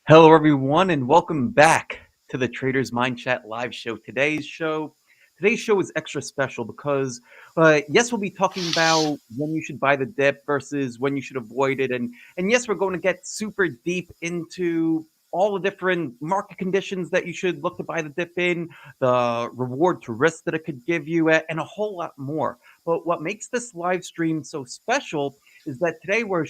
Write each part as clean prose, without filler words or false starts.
Hello, everyone, and welcome back to the Traders Mind Chat live show. Today's show is extra special because, yes, we'll be talking about when you should buy the dip versus when you should avoid it, and yes, we're going to get super deep into all the different market conditions that you should look to buy the dip in, the reward to risk that it could give you, and a whole lot more. But what makes this live stream so special is that today we're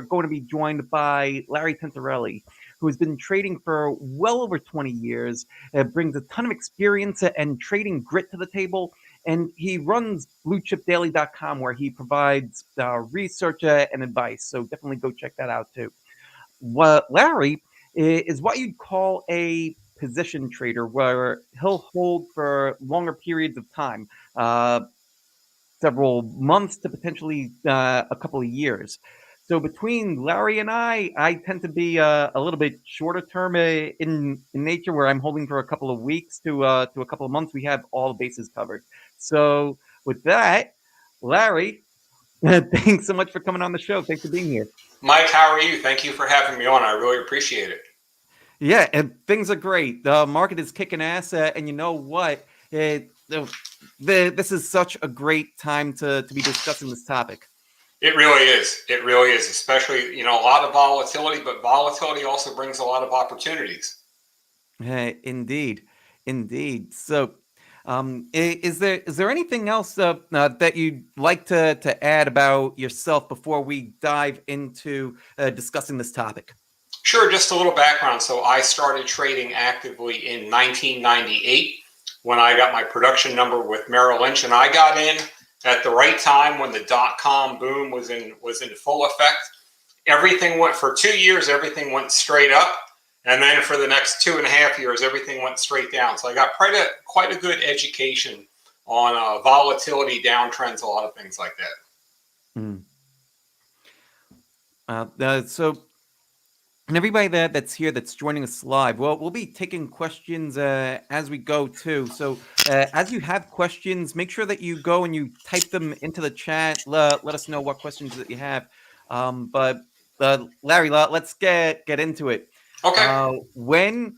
going to be joined by Larry Tentarelli, who has been trading for well over 20 years, brings a ton of experience and trading grit to the table. And he runs bluechipdaily.com, where he provides research and advice. So definitely go check that out too. What Larry is what you'd call a position trader, where he'll hold for longer periods of time, several months to potentially a couple of years. So between Larry and I tend to be a little bit shorter term in nature, where I'm holding for a couple of weeks to a couple of months. We have all bases covered. So with that, Larry, thanks so much for coming on the show. Thanks for being here. Mike, how are you? Thank you for having me on. I really appreciate it. Yeah, and things are great. The market is kicking ass, and you know what? This is such a great time to be discussing this topic. It really is. It really is, especially, a lot of volatility, but volatility also brings a lot of opportunities. Indeed, indeed. So, is there anything else that you'd like to add about yourself before we dive into discussing this topic? Sure, just a little background. So I started trading actively in 1998 when I got my production number with Merrill Lynch, and I got in at the right time when the dot-com boom was in full effect. Everything went for 2 years, everything went straight up. And then for the next 2.5 years, everything went straight down. So I got quite a good education on volatility, downtrends, a lot of things like that. Mm. So, and everybody that's here that's joining us live, well, we'll be taking questions as we go too. So as you have questions, make sure that you go and you type them into the chat. Let us know what questions that you have. But Larry, let's get into it. Okay. When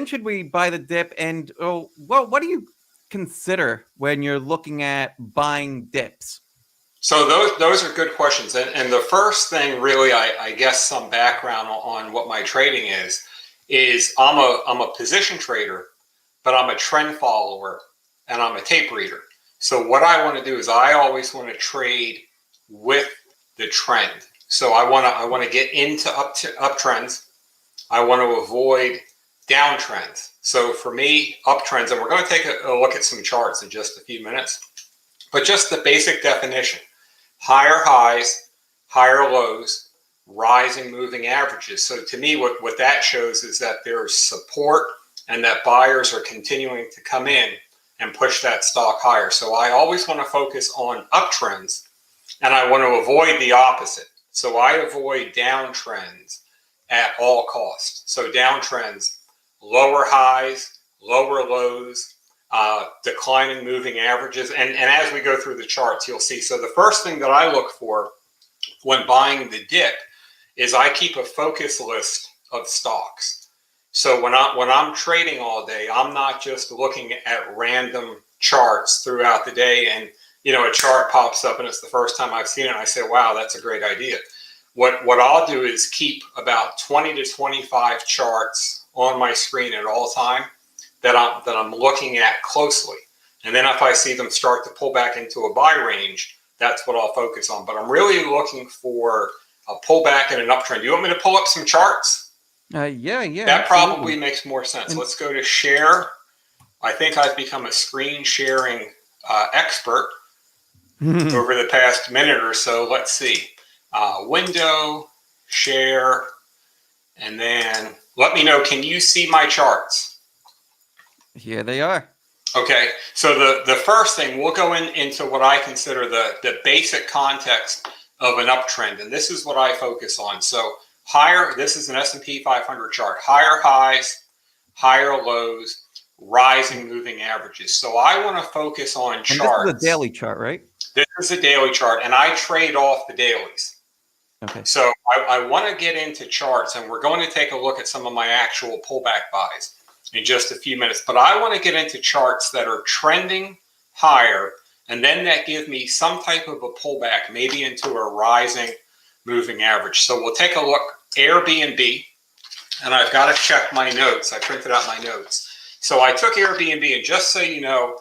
should we buy the dip? And well, what do you consider when you're looking at buying dips? So those are good questions. And the first thing, really, I guess some background on what my trading is I'm a position trader, but I'm a trend follower and I'm a tape reader. So what I want to do is I always want to trade with the trend. So I want to get into uptrends. I want to avoid downtrends. So for me, uptrends, and we're going to take a look at some charts in just a few minutes, but just the basic definition: higher highs, higher lows, rising moving averages. So to me, what that shows is that there's support and that buyers are continuing to come in and push that stock higher. So I always want to focus on uptrends, and I want to avoid the opposite. So I avoid downtrends at all costs. So downtrends, lower highs, lower lows, declining moving averages. And as we go through the charts, you'll see. So the first thing that I look for when buying the dip is I keep a focus list of stocks. So when I'm trading all day, I'm not just looking at random charts throughout the day and a chart pops up and it's the first time I've seen it and I say, wow, that's a great idea. What I'll do is keep about 20 to 25 charts on my screen at all time that I'm looking at closely. And then if I see them start to pull back into a buy range, that's what I'll focus on. But I'm really looking for a pullback and an uptrend. Do you want me to pull up some charts? Yeah. That absolutely. probably makes more sense. Let's go to share. I think I've become a screen sharing expert over the past minute or so. Let's see. Window, share, and then let me know, can you see my charts? Here they are. Okay, so the first thing, we'll go into what I consider the basic context of an uptrend, and this is what I focus on. So this is an S&P 500 chart, higher highs, higher lows, rising moving averages. So I want to focus on charts. And this is a daily chart, right? This is a daily chart, and I trade off the dailies. Okay. So I want to get into charts, and we're going to take a look at some of my actual pullback buys in just a few minutes. But I want to get into charts that are trending higher, and then that give me some type of a pullback, maybe into a rising moving average. So we'll take a look. Airbnb, and I've got to check my notes. I printed out my notes. So I took Airbnb, and just so you know,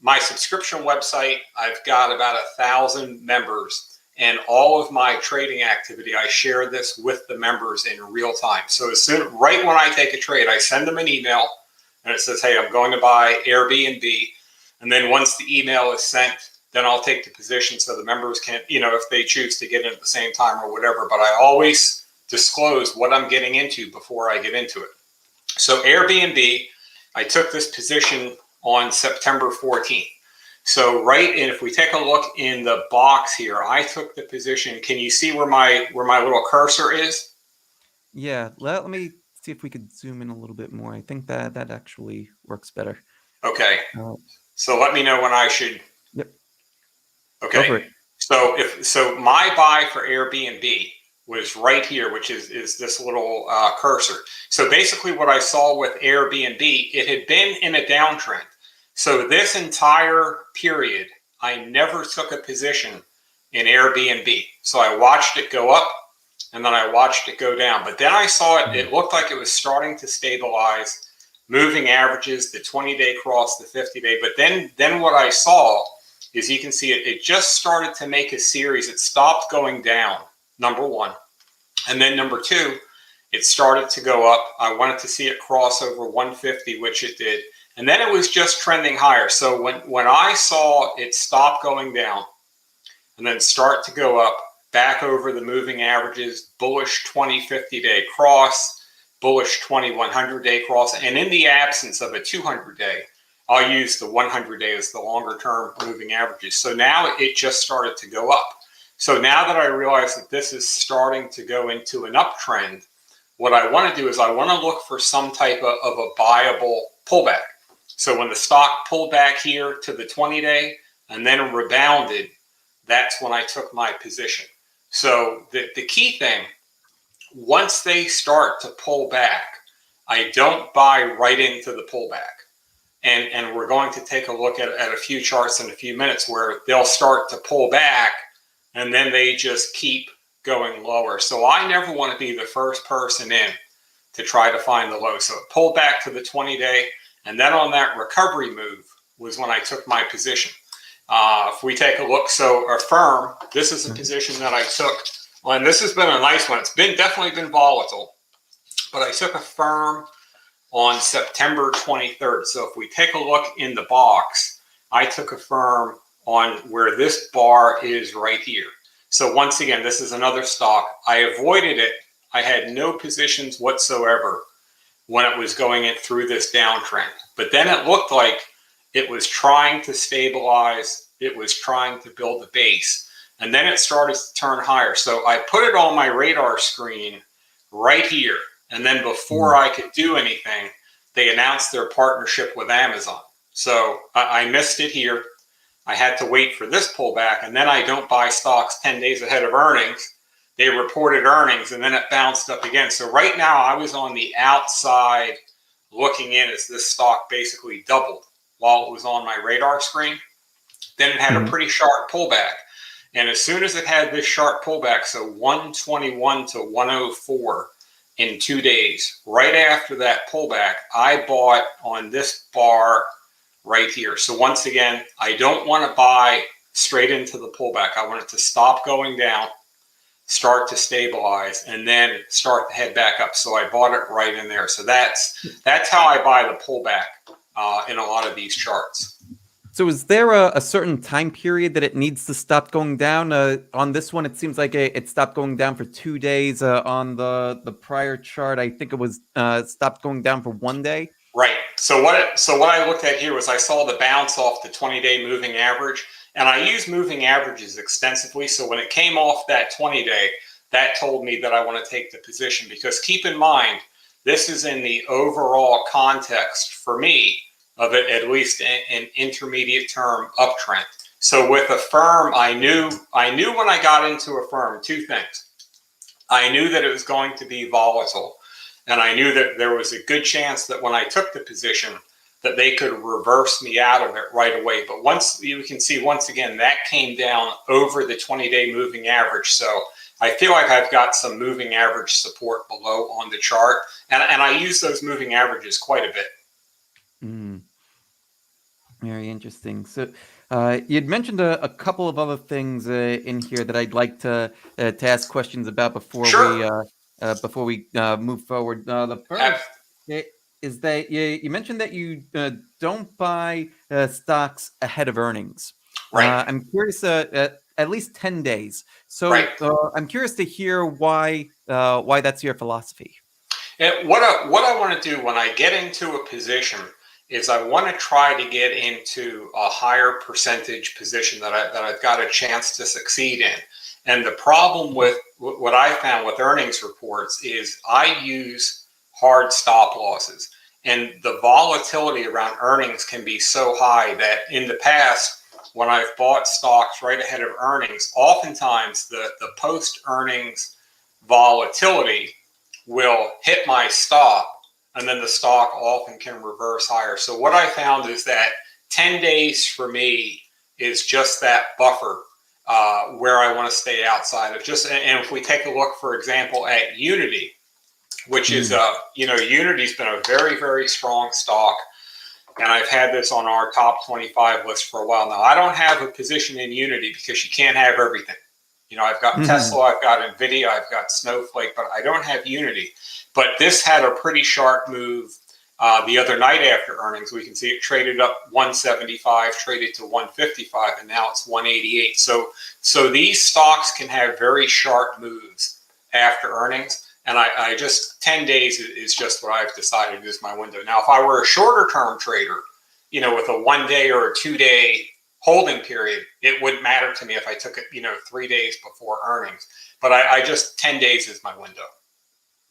my subscription website, I've got about 1,000 members, and all of my trading activity, I share this with the members in real time. So as soon, right when I take a trade, I send them an email, and it says, hey, I'm going to buy Airbnb. And then once the email is sent, then I'll take the position so the members can, if they choose to get in at the same time or whatever. But I always disclose what I'm getting into before I get into it. So Airbnb, I took this position on September 14th. So and if we take a look in the box here, I took the position. Can you see where my little cursor is? Yeah, let me see if we could zoom in a little bit more. I think that actually works better. Okay. So let me know when I should. Yep. Okay. Go for it. So my buy for Airbnb was right here, which is this little cursor. So basically what I saw with Airbnb, it had been in a downtrend. So this entire period, I never took a position in Airbnb. So I watched it go up, and then I watched it go down. But then I saw it looked like it was starting to stabilize, moving averages, the 20-day cross, the 50-day. But then what I saw is, you can see it just started to make a series. It stopped going down, number one. And then number two, it started to go up. I wanted to see it cross over 150, which it did. And then it was just trending higher. So when I saw it stop going down and then start to go up back over the moving averages, bullish 20, 50-day cross, bullish 20, 100-day cross, and in the absence of a 200-day, I'll use the 100-day as the longer term moving averages. So now it just started to go up. So now that I realize that this is starting to go into an uptrend, what I want to do is I want to look for some type of a buyable pullback. So when the stock pulled back here to the 20-day and then rebounded, that's when I took my position. So the key thing, once they start to pull back, I don't buy right into the pullback. And we're going to take a look at a few charts in a few minutes where they'll start to pull back and then they just keep going lower. So I never want to be the first person in to try to find the low. So it pulled back to the 20-day, and then on that recovery move was when I took my position. If we take a look, so Affirm, this is a position that I took, and this has been a nice one. It's definitely been volatile, but I took Affirm on September 23rd. So if we take a look in the box, I took Affirm on where this bar is right here. So once again, this is another stock. I avoided it. I had no positions whatsoever when it was going in through this downtrend. But then it looked like it was trying to stabilize. It was trying to build the base. And then it started to turn higher. So I put it on my radar screen right here. And then before I could do anything, they announced their partnership with Amazon. So I missed it here. I had to wait for this pullback, and then I don't buy stocks 10 days ahead of earnings. They reported earnings, and then it bounced up again. So right now I was on the outside looking in as this stock basically doubled while it was on my radar screen. Then it had a pretty sharp pullback. And as soon as it had this sharp pullback, so 121 to 104 in 2 days, right after that pullback, I bought on this bar right here. So once again, I don't want to buy straight into the pullback. I want it to stop going down, start to stabilize, and then start to head back up. So I bought it right in there. So that's how I buy the pullback in a lot of these charts. So is there a certain time period that it needs to stop going down? On this one, it seems like it stopped going down for 2 days. On the prior chart, I think it was stopped going down for 1 day. Right. So what I looked at here was I saw the bounce off the 20-day moving average, and I use moving averages extensively. So when it came off that 20-day, that told me that I want to take the position, because keep in mind, this is in the overall context for me of it, at least an intermediate term uptrend. So with a firm, I knew when I got into a firm, two things. I knew that it was going to be volatile, and I knew that there was a good chance that when I took the position that they could reverse me out of it right away. But once you can see, once again, that came down over the 20-day moving average. So I feel like I've got some moving average support below on the chart, and I use those moving averages quite a bit. Mm, very interesting. So you'd mentioned a couple of other things in here that I'd like to ask questions about before Sure. we move forward. The first is that you mentioned that you don't buy stocks ahead of earnings. Right. I'm curious, at least 10 days. So Right. I'm curious to hear why that's your philosophy. And what I want to do when I get into a position is I want to try to get into a higher percentage position that I've got a chance to succeed in. And the problem with what I found with earnings reports is I use hard stop losses. And the volatility around earnings can be so high that in the past, when I've bought stocks right ahead of earnings, oftentimes the post-earnings volatility will hit my stop, and then the stock often can reverse higher. So what I found is that 10 days for me is just that buffer where I want to stay outside of just. And if we take a look, for example, at Unity, which is Unity's been a very, very strong stock, and I've had this on our top 25 list for a while now. I don't have a position in Unity because you can't have everything. I've got Tesla, I've got NVIDIA, I've got Snowflake, but I don't have Unity. But this had a pretty sharp move the other night after earnings. We can see it traded up 175, traded to 155, and now it's 188. So these stocks can have very sharp moves after earnings. And I just, 10 days is just what I've decided is my window. Now, if I were a shorter term trader, with a 1 day or a 2 day holding period, it wouldn't matter to me if I took it, 3 days before earnings. But I just 10 days is my window.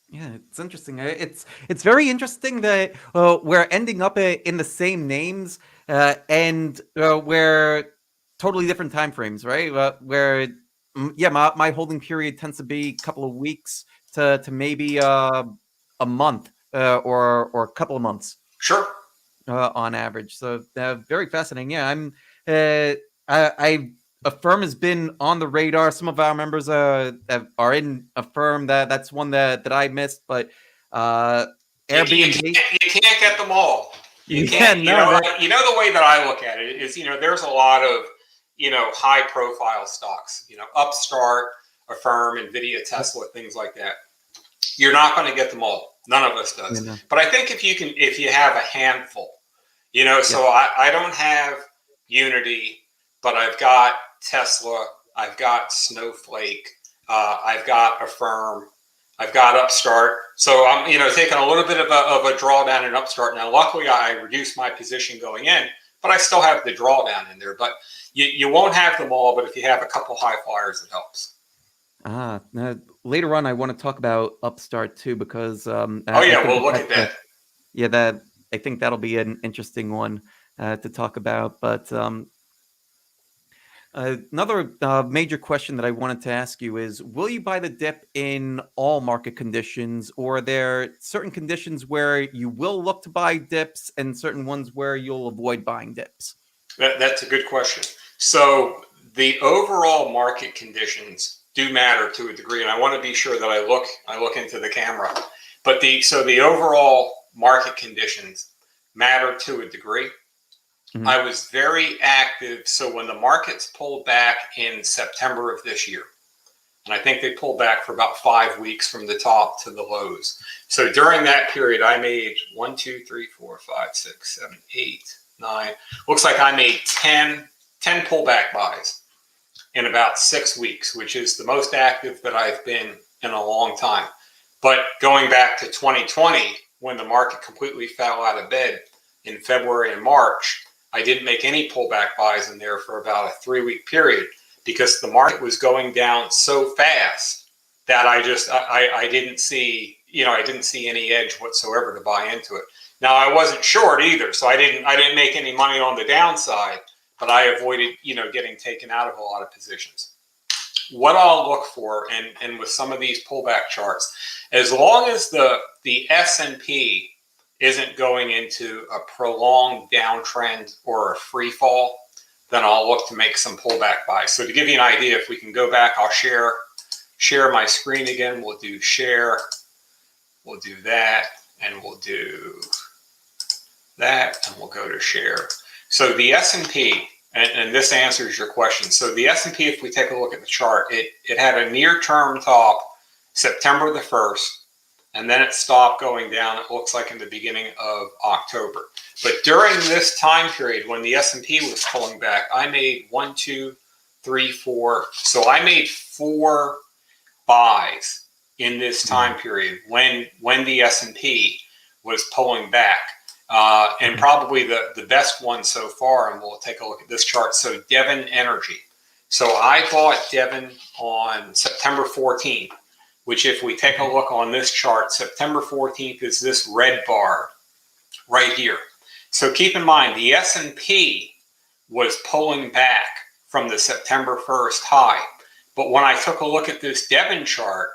Yeah, it's interesting. It's very interesting that we're ending up in the same names and we're totally different time frames, right? My holding period tends to be a couple of weeks to maybe a month or a couple of months. Sure. On average. So very fascinating. Yeah, a firm has been on the radar. Some of our members are in a firm that's one that I missed, but Airbnb. You can't get them all. You can't. No, the way that I look at it is, there's a lot of high profile stocks. Upstart, Affirm, NVIDIA, Tesla, things like that. You're not going to get them all. None of us does. Yeah, no. But I think if you have a handful, so I don't have Unity, but I've got Tesla, I've got Snowflake, I've got Affirm, I've got Upstart. So I'm, taking a little bit of a drawdown in Upstart. Now, luckily, I reduced my position going in, but I still have the drawdown in there. But you won't have them all, but if you have a couple high flyers, it helps. Later on, I want to talk about Upstart too, because we'll look at that. Yeah, I think that'll be an interesting one to talk about. But another major question that I wanted to ask you is, will you buy the dip in all market conditions, or are there certain conditions where you will look to buy dips and certain ones where you'll avoid buying dips? That's a good question. So the overall market conditions do matter to a degree, and I want to be sure that I look into the camera. But the overall market conditions matter to a degree. Mm-hmm. I was very active. So when the markets pulled back in September of this year, and I think they pulled back for about 5 weeks from the top to the lows. So during that period, I made 1, 2, 3, 4, 5, 6, 7, 8, 9. Looks like I made 10 pullback buys in about 6 weeks, which is the most active that I've been in a long time. But going back to 2020, when the market completely fell out of bed in February and March, I didn't make any pullback buys in there for about a 3-week period because the market was going down so fast that I didn't see, I didn't see any edge whatsoever to buy into it. Now I wasn't short either, so I didn't make any money on the downside, but I avoided, getting taken out of a lot of positions. What I'll look for, and with some of these pullback charts, as long as the S&P isn't going into a prolonged downtrend or a free fall, then I'll look to make some pullback buys. So to give you an idea, if we can go back, I'll share my screen again. We'll do share, we'll do that, and we'll do that, and we'll go to share. So the S&P, and this answers your question. So the S&P, if we take a look at the chart, it had a near-term top September the 1st, and then it stopped going down, it looks like, in the beginning of October. But during this time period, when the S&P was pulling back, I made 1, 2, 3, 4. So I made 4 buys in this time period when the S&P was pulling back. And probably the best one so far, and we'll take a look at this chart. So Devon Energy. So I bought Devon on September 14th, which, if we take a look on this chart, September 14th is this red bar right here. So keep in mind, the S&P was pulling back from the September 1st high. But when I took a look at this Devon chart,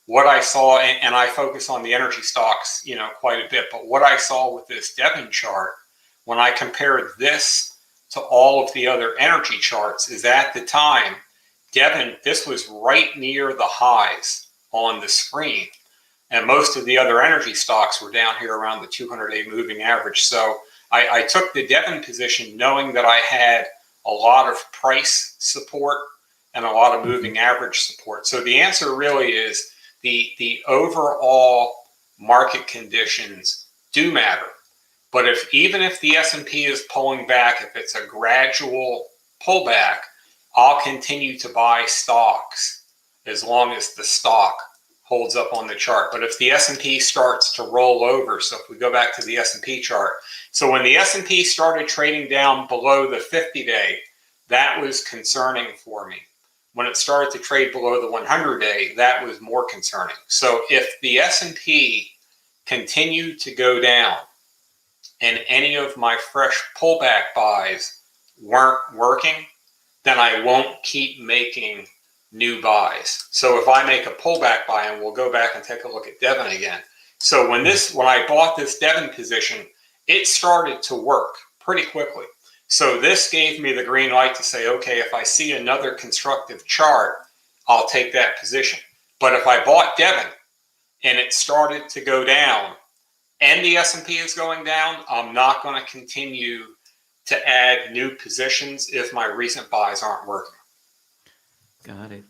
what I saw, and I focus on the energy stocks, quite a bit, but what I saw with this Devon chart, when I compared this to all of the other energy charts, is at the time, Devon, this was right near the highs on the screen. And most of the other energy stocks were down here around the 200-day moving average. So I took the Devon position knowing that I had a lot of price support and a lot of moving average support. So the answer really is the overall market conditions do matter. But even if the S&P is pulling back, if it's a gradual pullback, I'll continue to buy stocks as long as the stock holds up on the chart. But if the S&P starts to roll over, so if we go back to the S&P chart, so when the S&P started trading down below the 50-day, that was concerning for me. When it started to trade below the 100-day, that was more concerning. So if the S&P continued to go down and any of my fresh pullback buys weren't working, then I won't keep making new buys. So if I make a pullback buy, and we'll go back and take a look at Devon again. So when I bought this Devon position, it started to work pretty quickly. So this gave me the green light to say, okay, if I see another constructive chart, I'll take that position. But if I bought Devon and it started to go down and the S&P is going down, I'm not going to continue to add new positions if my recent buys aren't working. Got it.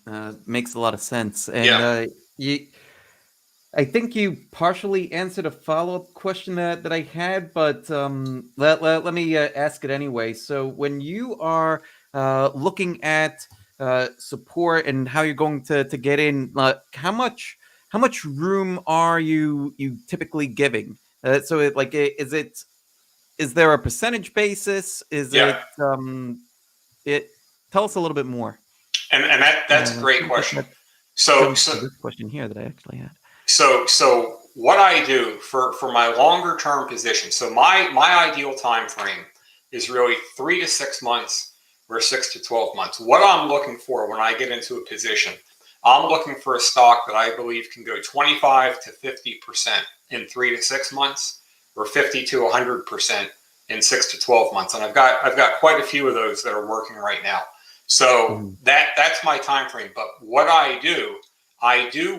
Makes a lot of sense. And Yeah. I think you partially answered a follow-up question that I had, but let me ask it anyway. So when you are looking at support and how you're going to get in, how much room are you typically giving? So is there a percentage basis? Is Yeah. it tell us a little bit more. And that's a great question. So this question here that I actually had. So what I do for my longer term position, so my ideal time frame is really 3 to 6 months or 6 to 12 months. What I'm looking for when I get into a position, I'm looking for a stock that I believe can go 25 to 50% in 3 to 6 months, or 50 to 100% in 6 to 12 months. And I've got quite a few of those that are working right now. So that's my time frame. But what I do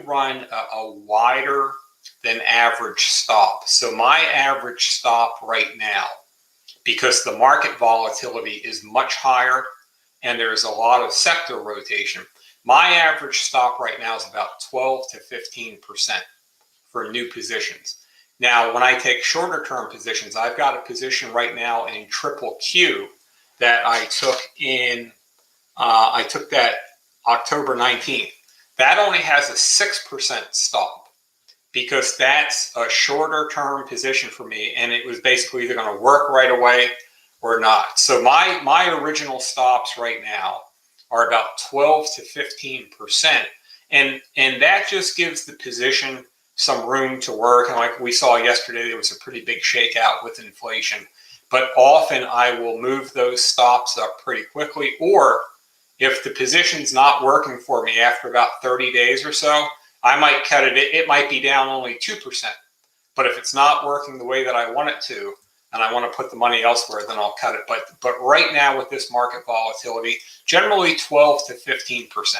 run a wider than average stop. So my average stop right now, because the market volatility is much higher and there's a lot of sector rotation, my average stop right now is about 12 to 15% for new positions. Now, when I take shorter term positions, I've got a position right now in triple Q that I took that October 19th. That only has a 6% stop because that's a shorter term position for me, and it was basically either going to work right away or not. So my original stops right now are about 12 to 15%, and that just gives the position some room to work. And like we saw yesterday, there was a pretty big shakeout with inflation. but often I will move those stops up pretty quickly. Or if the position's not working for me after about 30 days or so, I might cut it. It might be down only 2%. But if it's not working the way that I want it to, and I want to put the money elsewhere, then I'll cut it. But right now with this market volatility, generally 12 to 15%.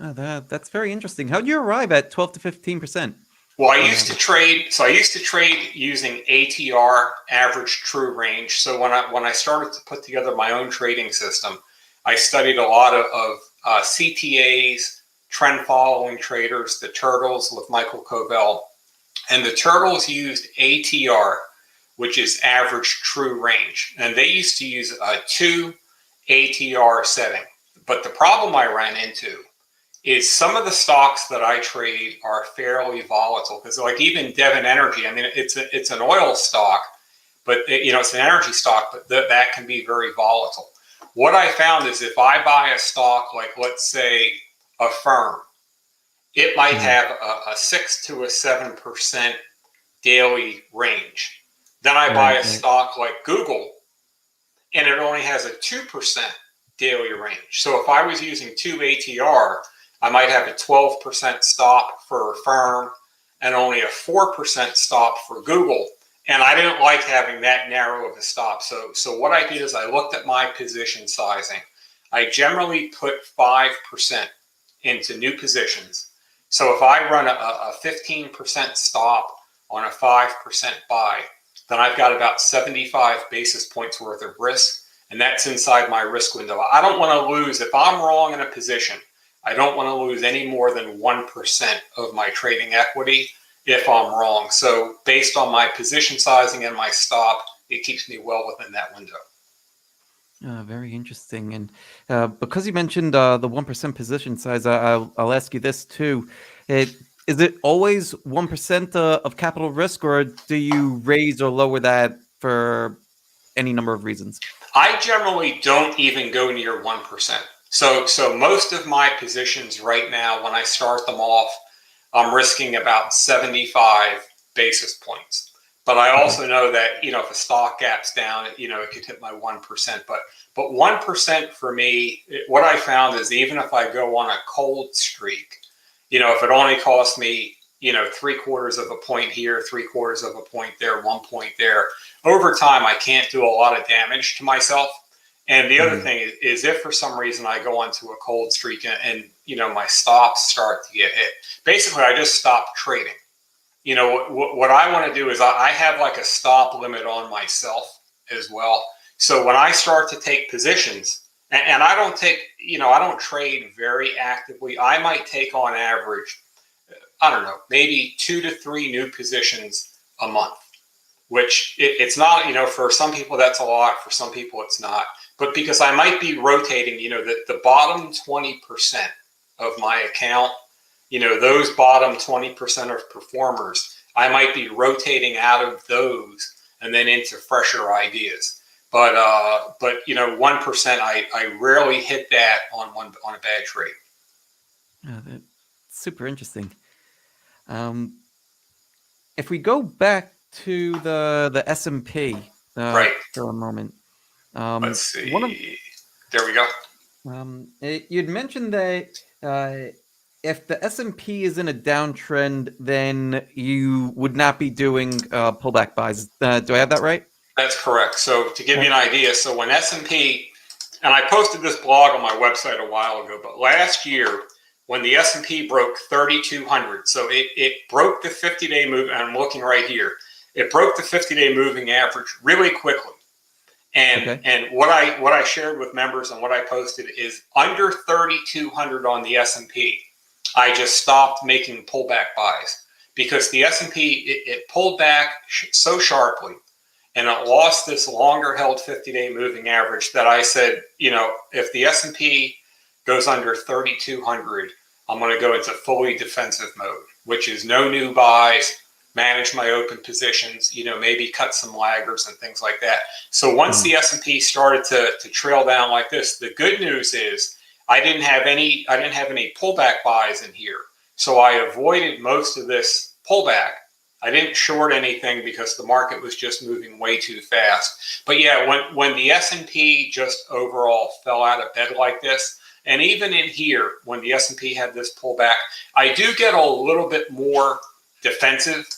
Oh, that's very interesting. How do you arrive at 12 to 15%? Well, I used to trade. So I used to trade using ATR, average true range. So when I started to put together my own trading system, I studied a lot of CTAs, trend following traders, the turtles with Michael Covell, and the turtles used ATR, which is average true range, and they used to use a 2 ATR setting. But the problem I ran into is some of the stocks that I trade are fairly volatile, because like even Devon Energy, I mean, it's an oil stock, but it's an energy stock, but that can be very volatile. What I found is if I buy a stock like, let's say, a firm, it might have a 6 to a 7% daily range. Then I buy a stock like Google, and it only has a 2% daily range. So if I was using 2 ATR, I might have a 12% stop for a firm and only a 4% stop for Google. And I didn't like having that narrow of a stop. So what I did is I looked at my position sizing. I generally put 5% into new positions. So if I run a 15% stop on a 5% buy, then I've got about 75 basis points worth of risk, and that's inside my risk window. I don't want to lose, if I'm wrong in a position, I don't want to lose any more than 1% of my trading equity if I'm wrong. So based on my position sizing and my stop, it keeps me well within that window. Very interesting. And because you mentioned the 1% position size, I'll ask you this too. Is it always 1% of capital risk, or do you raise or lower that for any number of reasons? I generally don't even go near 1%. So most of my positions right now, when I start them off, I'm risking about 75 basis points. But I also know that, if a stock gaps down, it could hit my 1%. But 1% for me, what I found is even if I go on a cold streak, if it only costs me, 3/4 of a point here, 3/4 of a point there, 1 point there, over time, I can't do a lot of damage to myself. And the other thing is if for some reason I go onto a cold streak and my stops start to get hit, basically I just stop trading. What I want to do is I have like a stop limit on myself as well. So when I start to take positions, and I don't take, I don't trade very actively. I might take on average, I don't know, maybe 2 to 3 new positions a month, which it's not, for some people that's a lot, for some people it's not. But because I might be rotating, the bottom 20% of my account, those bottom 20% of performers, I might be rotating out of those and then into fresher ideas. But 1%, I rarely hit that on a bad trade. That's super interesting. If we go back to the S&P Right. for a moment. Let's see. There we go. You'd mentioned that if the S&P is in a downtrend, then you would not be doing pullback buys. Do I have that right? That's correct. So to give you an idea, so when S&P, and I posted this blog on my website a while ago, but last year when the S&P broke 3,200, so it broke the 50-day move, and I'm looking right here, it broke the 50-day moving average really quickly. And what I shared with members and what I posted is under 3,200 on the S&P, I just stopped making pullback buys because the S&P, it pulled back so sharply and it lost this longer held 50-day moving average that I said, if the S&P goes under 3,200, I'm going to go into fully defensive mode, which is no new buys, manage my open positions, maybe cut some laggers and things like that. So once the S&P started to trail down like this, the good news is I didn't have any pullback buys in here. So I avoided most of this pullback I didn't short anything because the market was just moving way too fast. But yeah, when the S&P just overall fell out of bed like this, and even in here, when the S&P had this pullback, I do get a little bit more defensive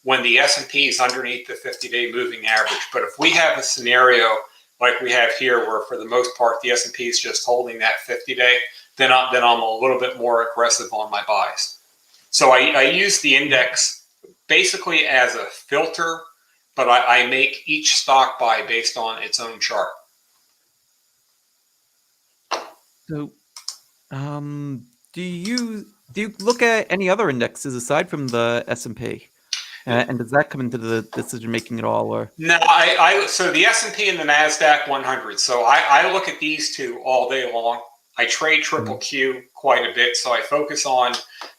when the S&P is underneath the 50-day moving average. But if we have a scenario like we have here, where for the most part the S&P is just holding that 50-day, then I'm a little bit more aggressive on my buys. So I use the index basically as a filter, but I make each stock buy based on its own chart. So, do you look at any other indexes aside from the S&P? And does that come into the decision making at all, or? No, so the S&P and the NASDAQ 100. So I look at these two all day long. I trade triple Q quite a bit, so I focus on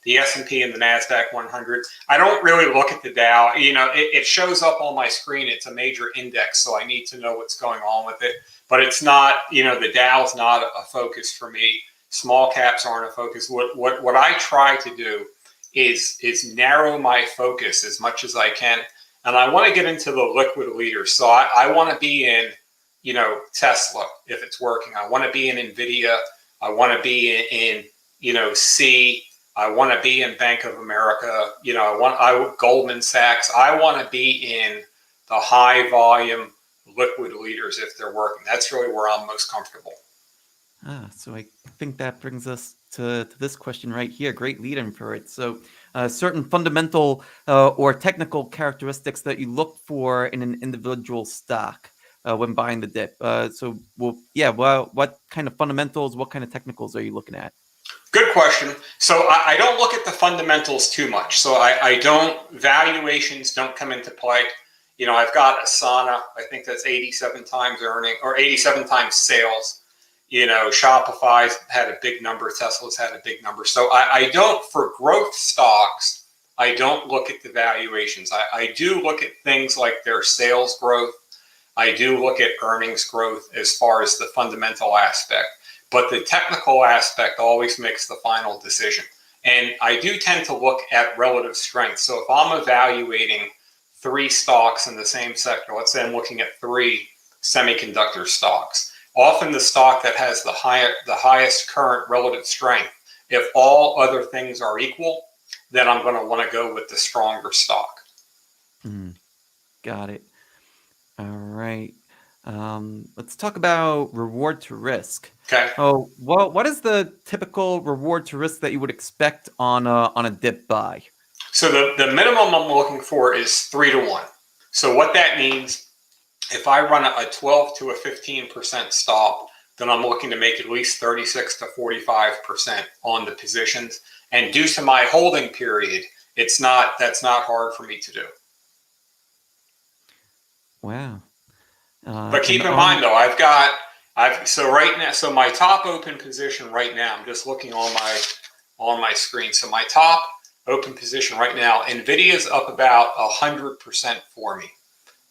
the S&P and the NASDAQ 100. I don't really look at the Dow. You know, it shows up on my screen. It's a major index, so I need to know what's going on with it. But it's not, you know, the Dow's not a focus for me. Small caps aren't a focus. What I try to do is narrow my focus as much as I can. And I want to get into the liquid leaders. So I want to be in, you know, Tesla, if it's working. I want to be in NVIDIA. I want to be in, you know, I want to be in Bank of America. You know, I Goldman Sachs. I want to be in the high volume liquid leaders if they're working. That's really where I'm most comfortable. So I think that brings us to this question right here. Great lead-in for it. So, certain fundamental or technical characteristics that you look for in an individual stock when buying the dip. What kind of fundamentals, what kind of technicals are you looking at? Good question. So I don't look at the fundamentals too much. So I don't, valuations don't come into play. You know, I've got Asana, I think that's 87 times earning or 87 times sales. You know, Shopify's had a big number, Tesla's had a big number. So I don't, for growth stocks, I don't look at the valuations. I do look at things like their sales growth. I do look at earnings growth as far as the fundamental aspect. But the technical aspect always makes the final decision. And I do tend to look at relative strength. So if I'm evaluating 3 stocks in the same sector, let's say I'm looking at 3 semiconductor stocks, often the stock that has the highest current relative strength, if all other things are equal, then I'm going to want to go with the stronger stock. Got it. All right. Let's talk about reward to risk. Okay. Oh, well, what is the typical reward to risk that you would expect on a dip buy? So the minimum I'm looking for is 3 to 1. So what that means, if I run a 12 to a 15% stop, then I'm looking to make at least 36 to 45% on the positions. And due to my holding period, that's not hard for me to do. Wow. But keep in mind though, so right now, so my top open position right now, I'm just looking on my screen. So my top open position right now, NVIDIA's up about 100% for me.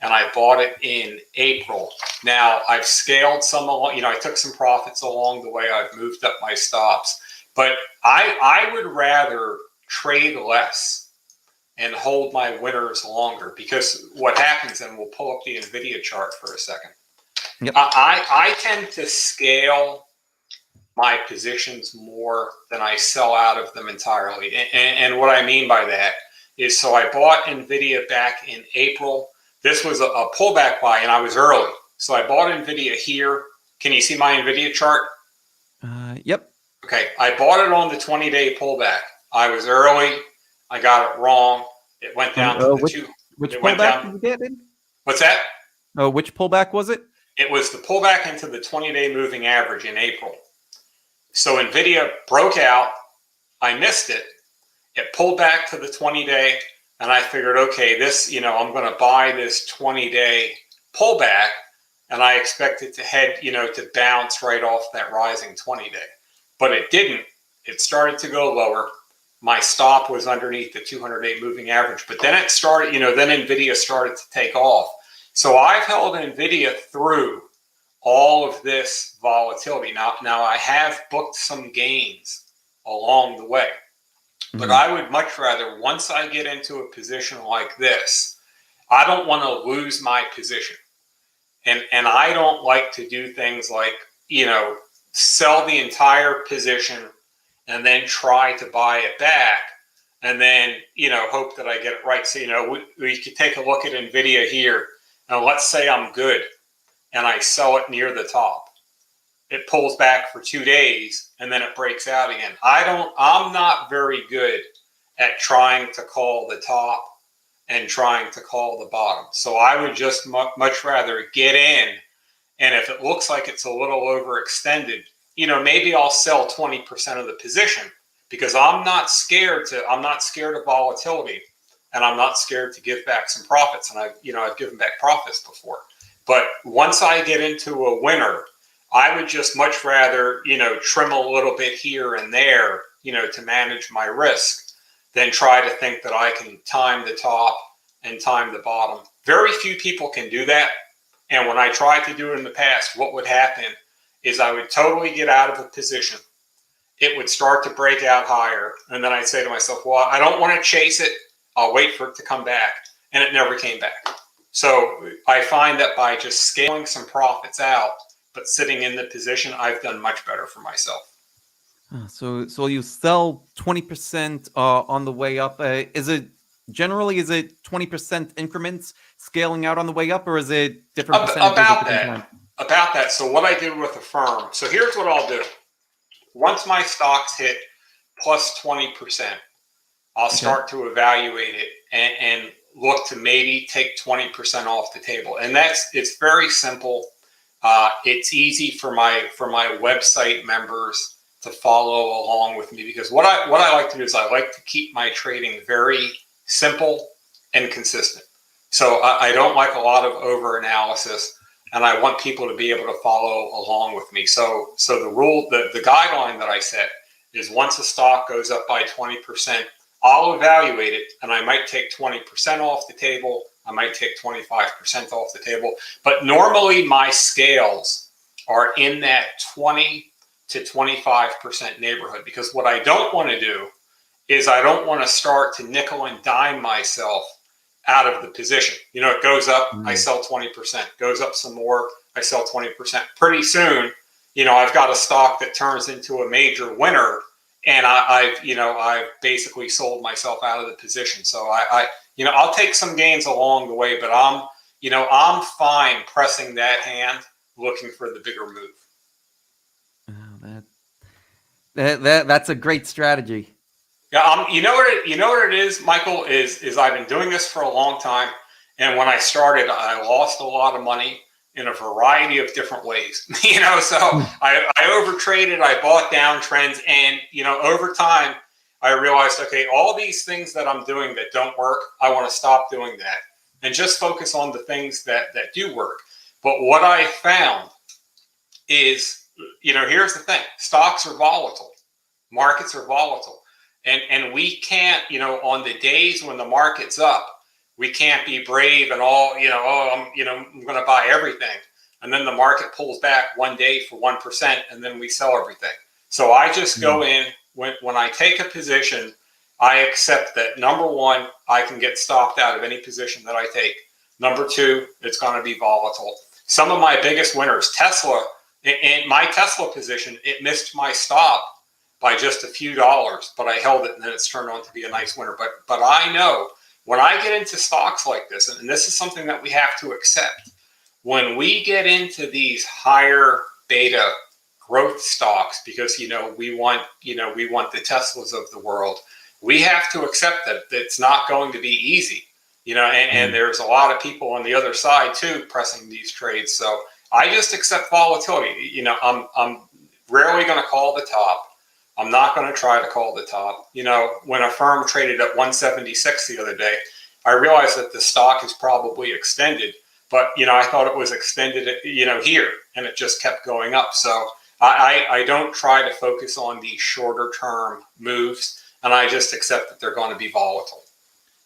And I bought it in April. Now I've scaled some along, you know, I took some profits along the way. I've moved up my stops, but I would rather trade less and hold my winners longer, because what happens, and we'll pull up the NVIDIA chart for a second. Yep. I tend to scale my positions more than I sell out of them entirely. And what I mean by that is, so I bought NVIDIA back in April. This was a pullback buy, and I was early. So I bought NVIDIA here. Can you see my NVIDIA chart? Yep. Okay. I bought it on the 20-day pullback. I was early. I got it wrong. It went down to the 2. Which pullback did you get in? What's that? Oh, which pullback was it? It was the pullback into the 20-day moving average in April. So NVIDIA broke out. I missed it. It pulled back to the 20-day. And I figured, okay, this, you know, I'm going to buy this 20-day pullback, and I expect it to head, you know, to bounce right off that rising 20-day. But it didn't. It started to go lower. My stop was underneath the 200-day moving average. But then it started, you know, then NVIDIA started to take off. So I've held NVIDIA through all of this volatility. Now I have booked some gains along the way. But Mhm. I would much rather, once I get into a position like this, I don't want to lose my position. And I don't like to do things like, sell the entire position and then try to buy it back and then, hope that I get it right. So, we could take a look at NVIDIA here. And let's say I'm good and I sell it near the top. It pulls back for 2 days and then it breaks out again. I'm not very good at trying to call the top and trying to call the bottom. So I would just much rather get in. And if it looks like it's a little overextended, maybe I'll sell 20% of the position because I'm not scared of volatility and I'm not scared to give back some profits. And I've given back profits before. But once I get into a winner, I would just much rather, trim a little bit here and there, to manage my risk than try to think that I can time the top and time the bottom. Very few people can do that. And when I tried to do it in the past, what would happen is I would totally get out of a position. It would start to break out higher. And then I'd say to myself, well, I don't want to chase it. I'll wait for it to come back. And it never came back. So I find that by just scaling some profits out, but sitting in the position, I've done much better for myself. So you sell 20% on the way up. Is it 20% increments scaling out on the way up, or is it different percentages at About different that. times? About that. So what I do with a firm. So here's what I'll do. Once my stocks hit plus 20%, I'll Okay. start to evaluate it and look to maybe take 20% off the table. And it's very simple. It's easy for my website members to follow along with me because what I like to do is I like to keep my trading very simple and consistent. So I don't like a lot of over analysis, and I want people to be able to follow along with me. So the guideline that I set is once a stock goes up by 20%, I'll evaluate it, and I might take 20% off the table. I might take 25% off the table. But normally my scales are in that 20 to 25% neighborhood because what I don't want to do is I don't want to start to nickel and dime myself out of the position. It goes up, I Mm. sell 20%. Goes up some more, I sell 20%. Pretty soon, I've got a stock that turns into a major winner, and I've basically sold myself out of the position. So I'll take some gains along the way, but I'm fine pressing that hand, looking for the bigger move. Oh, that's a great strategy. Yeah, you know what it is, Michael, is I've been doing this for a long time, and when I started, I lost a lot of money in a variety of different ways. So I overtraded, I bought downtrends, and over time, I realized, okay, all these things that I'm doing that don't work, I want to stop doing that and just focus on the things that do work. But what I found is, here's the thing: stocks are volatile, markets are volatile. And we can't, on the days when the market's up, we can't be brave and all, I'm going to buy everything. And then the market pulls back one day for 1% and then we sell everything. So I just go Mm. in when I take a position, I accept that number one, I can get stopped out of any position that I take. Number two, it's going to be volatile. Some of my biggest winners, Tesla, in my Tesla position, it missed my stop by just a few dollars, but I held it and then it's turned on to be a nice winner. But I know when I get into stocks like this, and this is something that we have to accept, when we get into these higher beta growth stocks, because we want the Teslas of the world, we have to accept that it's not going to be easy. And Mm. there's a lot of people on the other side too pressing these trades. So I just accept volatility. I'm rarely going to call the top. I'm not going to try to call the top. When a firm traded at 176 the other day, I realized that the stock is probably extended, but I thought it was extended at, here, and it just kept going up. So I don't try to focus on the shorter term moves, and I just accept that they're going to be volatile.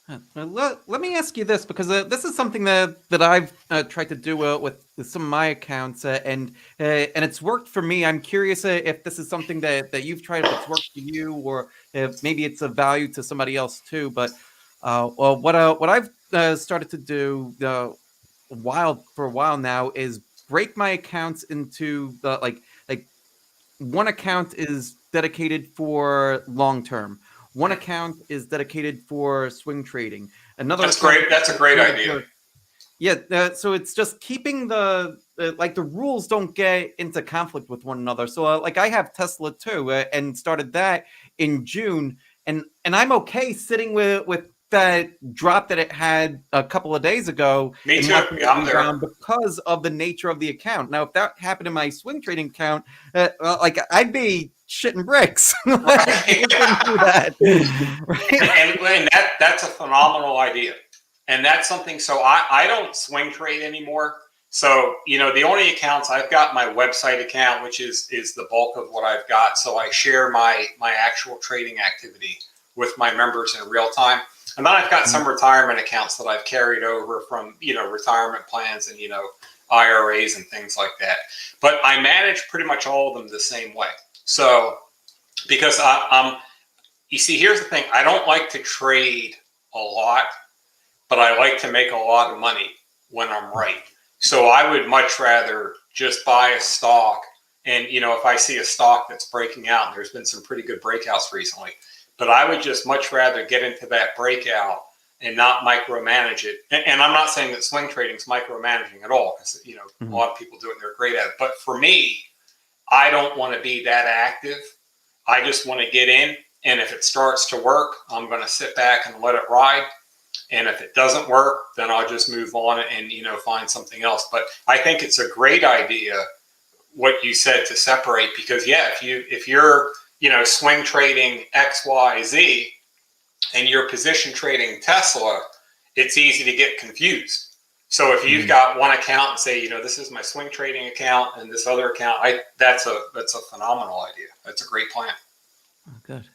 Let me ask you this, because this is something that I've tried to do with some of my accounts, and it's worked for me. I'm curious if this is something that you've tried, if it's worked for you, or if maybe it's of value to somebody else too. But well, what I've started to do for a while now is break my accounts into the like one account is dedicated for long term. One account is dedicated for swing trading. Another That's account great. is That's a great dedicated idea. for so it's just keeping the rules don't get into conflict with one another. So like I have Tesla too, and started that in June, and I'm okay sitting with that drop that it had a couple of days ago Me and too. watching it Yeah, I'm there. rebound because of the nature of the account. Now, if that happened in my swing trading account, like I'd be shitting bricks like Right. looking through that, right? And that's a phenomenal idea. And that's something, so I don't swing trade anymore. So, the only accounts I've got, my website account, which is the bulk of what I've got. So I share my actual trading activity with my members in real time. And then I've got some retirement accounts that I've carried over from, retirement plans and, IRAs and things like that. But I manage pretty much all of them the same way. So because you see, here's the thing. I don't like to trade a lot, but I like to make a lot of money when I'm right. So I would much rather just buy a stock. And, if I see a stock that's breaking out, and there's been some pretty good breakouts recently, but I would just much rather get into that breakout and not micromanage it. And I'm not saying that swing trading is micromanaging at all, because, a Mhm. lot of people do it and they're great at it. But for me, I don't want to be that active. I just want to get in. And if it starts to work, I'm going to sit back and let it ride. And if it doesn't work, then I'll just move on and, find something else. But I think it's a great idea what you said to separate, because yeah, if you're swing trading XYZ and you're position trading Tesla, it's easy to get confused. So if you've Mhm. got one account and say, this is my swing trading account, and this other account, that's a phenomenal idea. That's a great plan. Oh, good.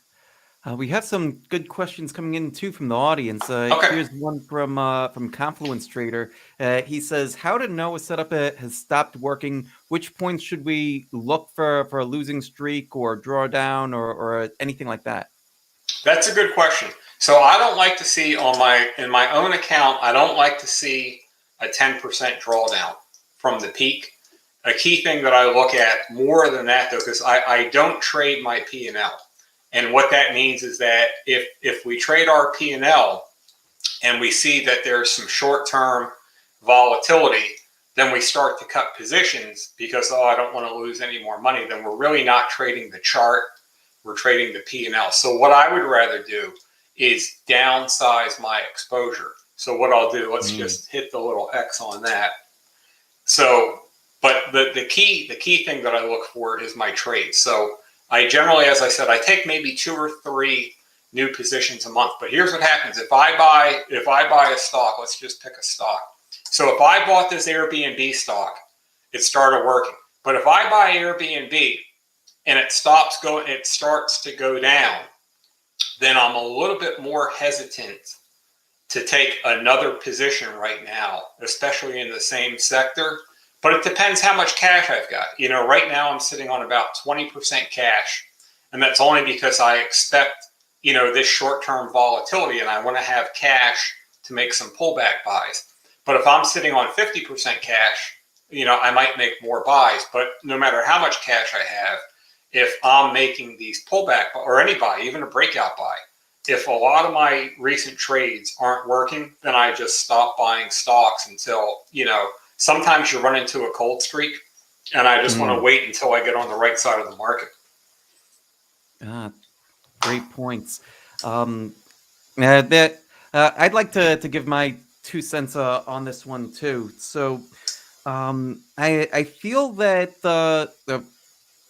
We have some good questions coming in too from the audience. Okay. Here's one from Confluence Trader. He says, "How to know a setup has stopped working? Which points should we look for a losing streak or drawdown or anything like that?" That's a good question. So I don't like to see in my own account, I don't like to see a 10% drawdown from the peak. A key thing that I look at more than that, though, because I don't trade my P&L. And what that means is that if we trade our P&L and we see that there's some short-term volatility, then we start to cut positions because, I don't want to lose any more money. Then we're really not trading the chart, we're trading the P&L. So what I would rather do is downsize my exposure. So what I'll do, let's Mm. just hit the little X on that. So, but the key thing that I look for is my trades. So I generally, as I said, I take maybe 2 or 3 new positions a month. But here's what happens: if I buy a stock, let's just pick a stock. So if I bought this Airbnb stock, it started working. But if I buy Airbnb and it starts to go down, then I'm a little bit more hesitant to take another position right now, especially in the same sector. But it depends how much cash I've got. Right now I'm sitting on about 20% cash, and that's only because I expect, this short-term volatility, and I want to have cash to make some pullback buys. But if I'm sitting on 50% cash, I might make more buys. But no matter how much cash I have, if I'm making these pullback or any buy, even a breakout buy, if a lot of my recent trades aren't working, then I just stop buying stocks until, sometimes you run into a cold streak, and I just want to Mm. wait until I get on the right side of the market. Ah, great points. Um, that I'd like to give my 2 cents on this one too. So I feel that the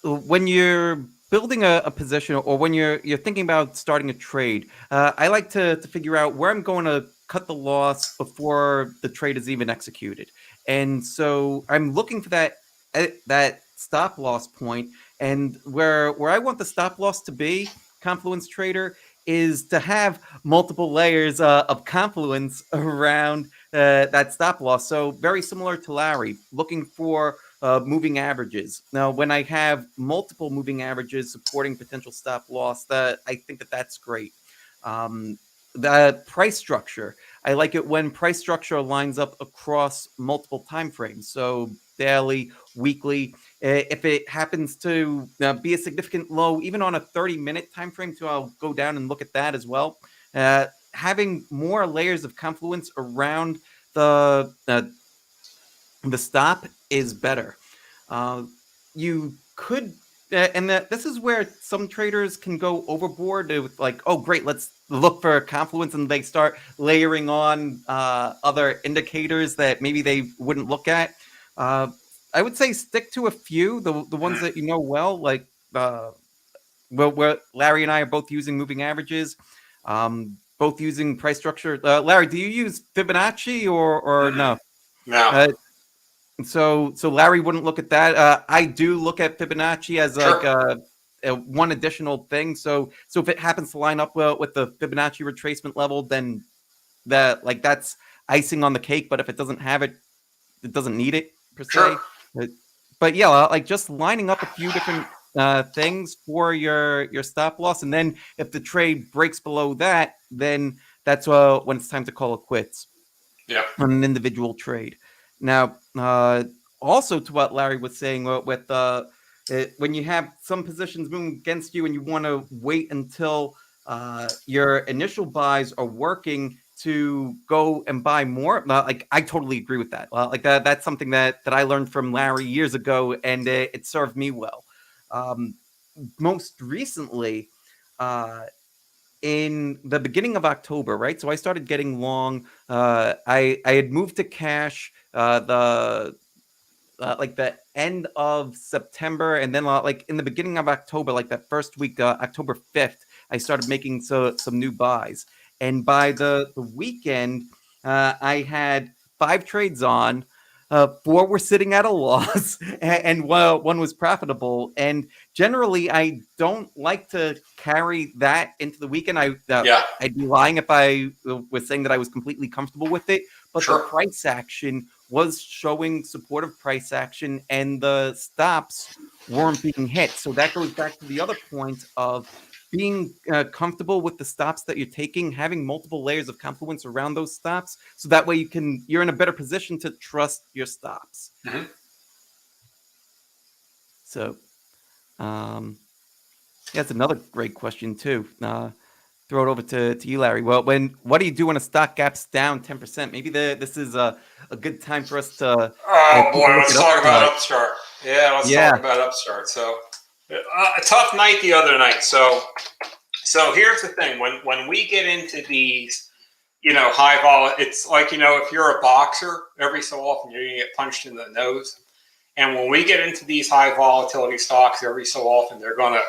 when you're building a position, or when you're thinking about starting a trade, I like to figure out where I'm going to cut the loss before the trade is even executed. And so I'm looking for that stop loss point, and where I want the stop loss to be, Confluence Trader, is to have multiple layers of confluence around that stop loss. So very similar to Larry, looking for moving averages. Now, when I have multiple moving averages supporting potential stop loss, that I think that's great. The price structure, I like it when price structure lines up across multiple time frames. So daily, weekly. If it happens to be a significant low, even on a 30-minute time frame, so I'll go down and look at that as well. Having more layers of confluence around the stop is better. You could, and this is where some traders can go overboard with like, oh, great, let's look for confluence, and they start layering on other indicators that maybe they wouldn't look at. I would say stick to a few, the ones that you know well, like where Larry and I are both using moving averages, both using price structure. Larry, do you use Fibonacci or no? No. So Larry wouldn't look at that. I do look at Fibonacci as like Sure. one additional thing. So if it happens to line up well with the Fibonacci retracement level, then that's icing on the cake. But if it doesn't have it, it doesn't need it per Sure. se. But yeah, like just lining up a few different things for your stop loss, and then if the trade breaks below that, then that's when it's time to call it quits Yeah. on an individual trade. Now, also to what Larry was saying with when you have some positions moving against you and you want to wait until your initial buys are working to go and buy more, like I totally agree with that. Like that's something that I learned from Larry years ago, and it served me well. Most recently, in the beginning of October, right? So I started getting long. I had moved to cash the like the end of September, and then like in the beginning of October, like that first week, October 5th, I started making some new buys. And by the weekend, I had 5 trades on. 4 were sitting at a loss, and one was profitable. And generally, I don't like to carry that into the weekend. Yeah. I'd be lying if I was saying that I was completely comfortable with it. But the Sure. price action was showing supportive price action, and the stops weren't being hit. So that goes back to the other point of being comfortable with the stops that you're taking, having multiple layers of confluence around those stops, so that way you're in a better position to trust your stops. Mm-hmm. So, yeah, that's another great question too. Throw it over to you, Larry. Well, what do you do when a stock gap's down 10%? Maybe this is a good time for us to Oh take boy, a look let's at talk about Upstart. Upstart. Yeah, let's Yeah. talk about Upstart. So, a tough night the other night. So here's the thing: when we get into these, high vol, it's like if you're a boxer, every so often you're gonna get punched in the nose. And when we get into these high volatility stocks, every so often they're gonna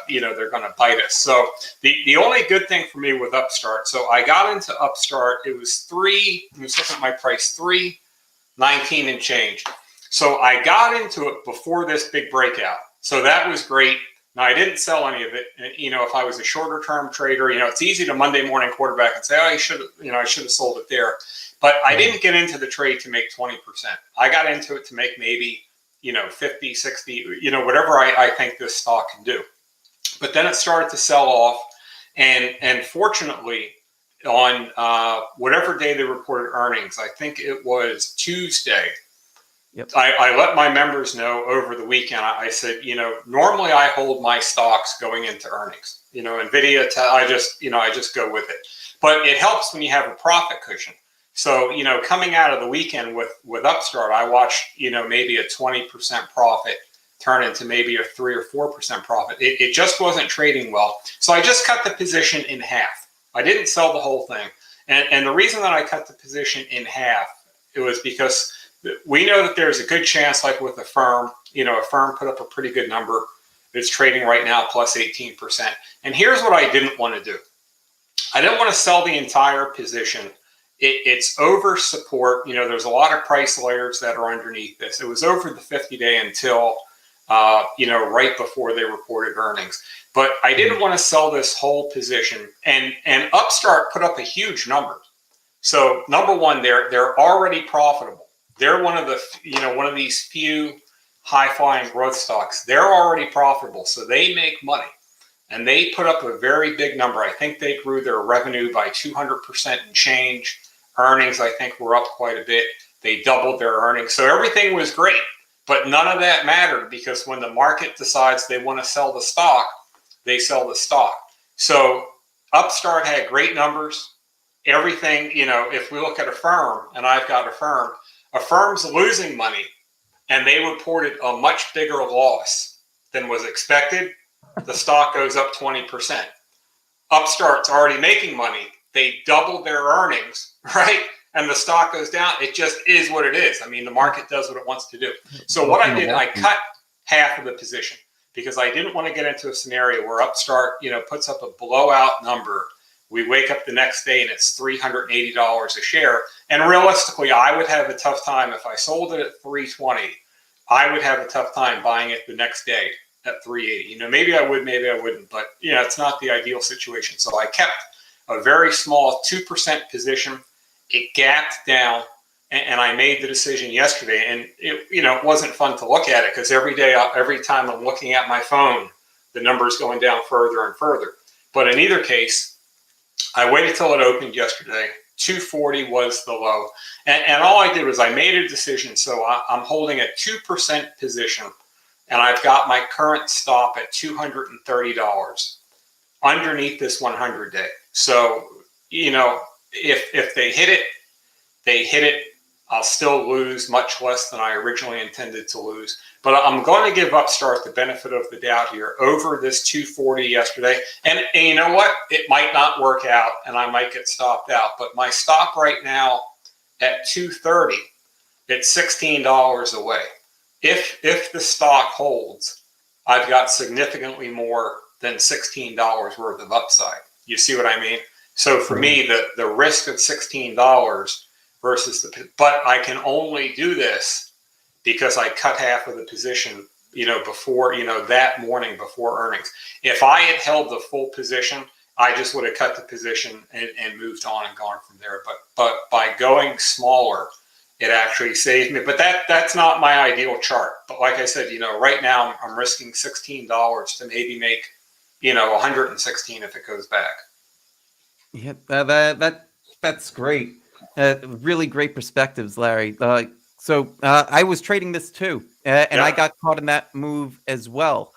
bite us. So the only good thing for me with Upstart, so I got into Upstart. It was looking at my price, 319 and change. So I got into it before this big breakout. So that was great. Now I didn't sell any of it. If I was a shorter term trader, it's easy to Monday morning quarterback and say, oh, I should have sold it there. But I didn't get into the trade to make 20%. I got into it to make maybe 50, 60, whatever I think this stock can do. But then it started to sell off. And fortunately, on whatever day they reported earnings, I think it was Tuesday, Yep. I let my members know over the weekend. I said, normally I hold my stocks going into earnings. NVIDIA, I just go with it. But it helps when you have a profit cushion. So, coming out of the weekend with Upstart, I watched, maybe a 20% profit turn into maybe a 3 or 4% profit. It just wasn't trading well. So I just cut the position in half. I didn't sell the whole thing. And the reason that I cut the position in half, it was because we know that there's a good chance, like with a firm, a firm put up a pretty good number. It's trading right now plus 18%. And here's what I didn't want to do. I didn't want to sell the entire position. It's over support. There's a lot of price layers that are underneath this. It was over the 50-day until right before they reported earnings. But I didn't want to sell this whole position, and Upstart put up a huge number. So number one, they're already profitable. They're one of the one of these few high flying growth stocks. They're already profitable, so they make money, and they put up a very big number. I think they grew their revenue by 200% and change. Earnings, I think, were up quite a bit. They doubled their earnings, so everything was great. But none of that mattered, because when the market decides they want to sell the stock, they sell the stock. So Upstart had great numbers. Everything, if we look at a firm, and I've got a firm's losing money, and they reported a much bigger loss than was expected, the stock goes up 20%. Upstart's already making money. They doubled their earnings, right? And the stock goes down. It just is what it is. I mean, the market does what it wants to do. So what I did, I cut half of the position, because I didn't want to get into a scenario where Upstart, puts up a blowout number. We wake up the next day and it's $380 a share. And realistically, I would have a tough time if I sold it at $320. I would have a tough time buying it the next day at $380. Maybe I would, maybe I wouldn't, but it's not the ideal situation. So I kept a very small 2% position. It gapped down, and I made the decision yesterday. And it wasn't fun to look at it, because every time I'm looking at my phone, the number's going down further and further. But in either case, I waited till it opened yesterday. 240 was the low, and all I did was I made a decision. So I'm holding a 2% position, and I've got my current stop at $230 underneath this 100-day. So if they hit it, they hit it. I'll still lose much less than I originally intended to lose. But I'm going to give Upstart the benefit of the doubt here over this 240 yesterday. And you know what? It might not work out, and I might get stopped out. But my stop right now at 230, it's $16 away. If the stock holds, I've got significantly more than $16 worth of upside. You see what I mean? So for me, the risk of $16 versus but I can only do this because I cut half of the position, before, that morning before earnings. If I had held the full position, I just would have cut the position and moved on and gone from there. But by going smaller, it actually saved me. But that's not my ideal chart. But like I said, right now I'm risking $16 to maybe make, 116 if it goes back. Yeah, that's great. Really great perspectives, Larry. I was trading this too, and I got caught in that move as well.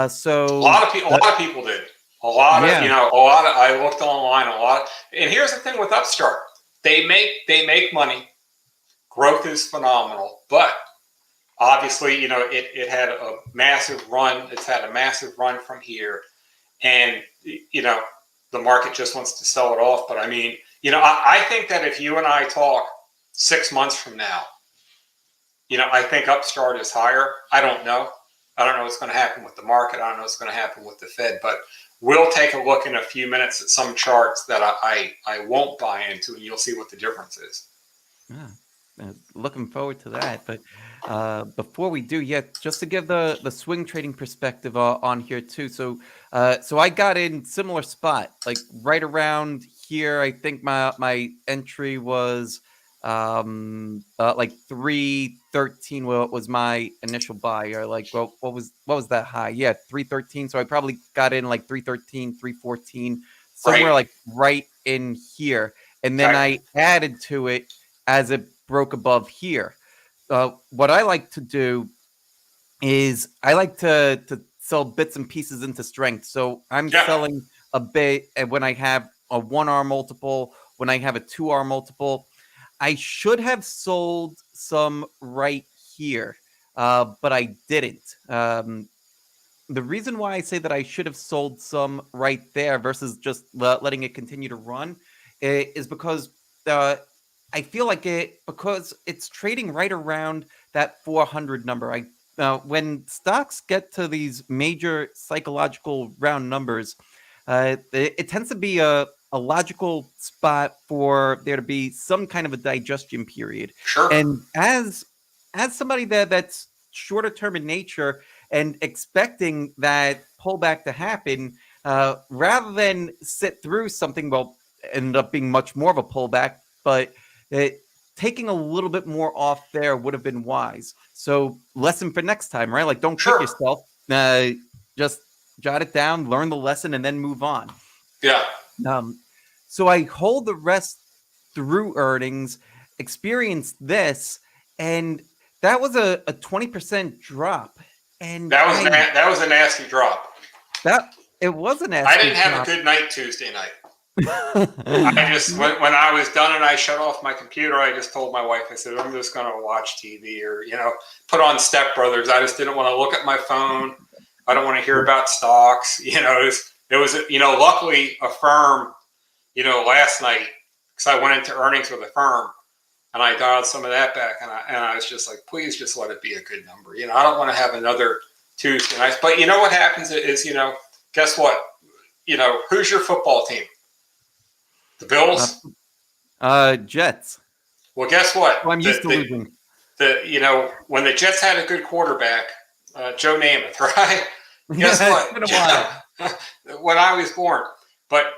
So a lot of people did. A lot of I looked online a lot. And here's the thing with Upstart: they make money. Growth is phenomenal, but obviously, it had a massive run. It's had a massive run from here, and the market just wants to sell it off. But I mean, I think that if you and I talk 6 months from now, I think Upstart is higher. I don't know. I don't know what's going to happen with the market. I don't know what's going to happen with the Fed. But we'll take a look in a few minutes at some charts that I won't buy into, and you'll see what the difference is. Looking forward to that. But before we do, just to give the swing trading perspective on here too. So I got in similar spot, like right around here. I think my entry was like 313. Well, it was my initial buy, or like, well, what was that high? Yeah, 313. So I probably got in like 313, 314, somewhere like right in here, and then I added to it as it broke above here. What I like to do is I like to sell bits and pieces into strength. So I'm selling a bit when I have a 1R multiple, when I have a 2R multiple. I should have sold some right here, but I didn't. The reason why I say that I should have sold some right there versus just letting it continue to run is because I feel like because it's trading right around that 400 number. When stocks get to these major psychological round numbers, it tends to be a logical spot for there to be some kind of a digestion period. Sure. And as somebody that's shorter term in nature, and expecting that pullback to happen, rather than sit through something, well, ended up being much more of a pullback, but taking a little bit more off there would have been wise. So lesson for next time, right? Like, don't kick Sure. yourself. Just jot it down, learn the lesson, and then move on. Yeah. So I hold the rest through earnings, experienced this, and that was a 20% drop. And That was a nasty drop. It was a I nasty didn't have drop. a good night Tuesday night. I just when I was done and I shut off my computer, I just told my wife, I said, I'm just going to watch TV or put on Step Brothers. I just didn't want to look at my phone. I don't want to hear about stocks. It was luckily a firm. Last night, because I went into earnings with a firm, and I dialed some of that back, and I was just like, please just let it be a good number. I don't want to have another Tuesday night. But what happens is, guess what? Who's your football team? The Bills? Jets. Well, guess what? Well, I'm used to losing. When the Jets had a good quarterback, Joe Namath, right? Guess what? It's been a while. When I was born. But,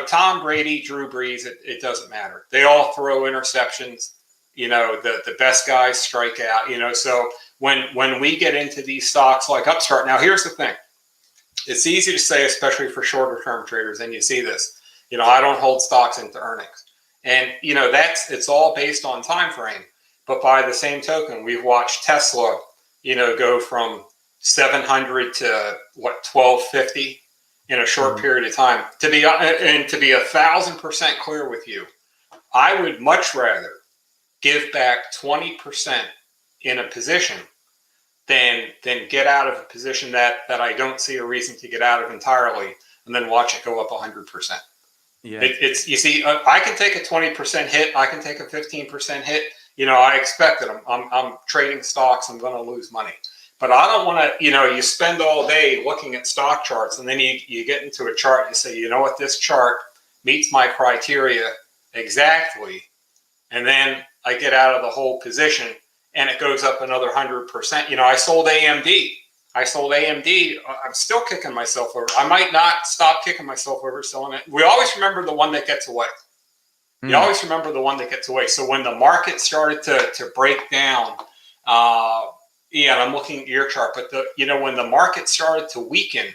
Tom Brady, Drew Brees, it doesn't matter. They all throw interceptions. The best guys strike out, so when we get into these stocks like Upstart, now here's the thing. It's easy to say, especially for shorter term traders, and you see this, I don't hold stocks into earnings. And, it's all based on time frame. But by the same token, we've watched Tesla, go from 700 to 1250 in a short period of time. To be 1,000% clear with you, I would much rather give back 20% in a position than get out of a position that I don't see a reason to get out of entirely, and then watch it go up 100%. Yeah, you see, I can take a 20% hit. I can take a 15% hit. I expect it. I'm trading stocks. I'm going to lose money. But I don't want to, you spend all day looking at stock charts, and then you get into a chart and you say, you know what, this chart meets my criteria exactly. And then I get out of the whole position and it goes up another 100%. I sold AMD. I'm still kicking myself over. I might not stop kicking myself over selling it. We always remember the one that gets away. You always remember the one that gets away. So when the market started to break down, and I'm looking at your chart, but when the market started to weaken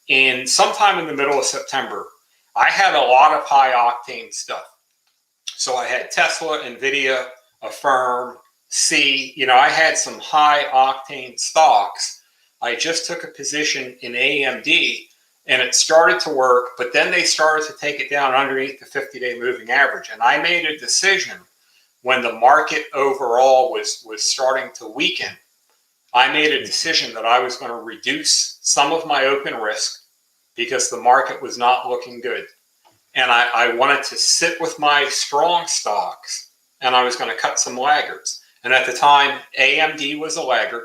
in sometime in the middle of September, I had a lot of high octane stuff. So I had Tesla, Nvidia, Affirm, C. I had some high octane stocks. I just took a position in AMD, and it started to work, but then they started to take it down underneath the 50-day moving average. And I made a decision when the market overall was starting to weaken. I made a decision that I was going to reduce some of my open risk because the market was not looking good. And I wanted to sit with my strong stocks, and I was going to cut some laggards. And at the time, AMD was a laggard.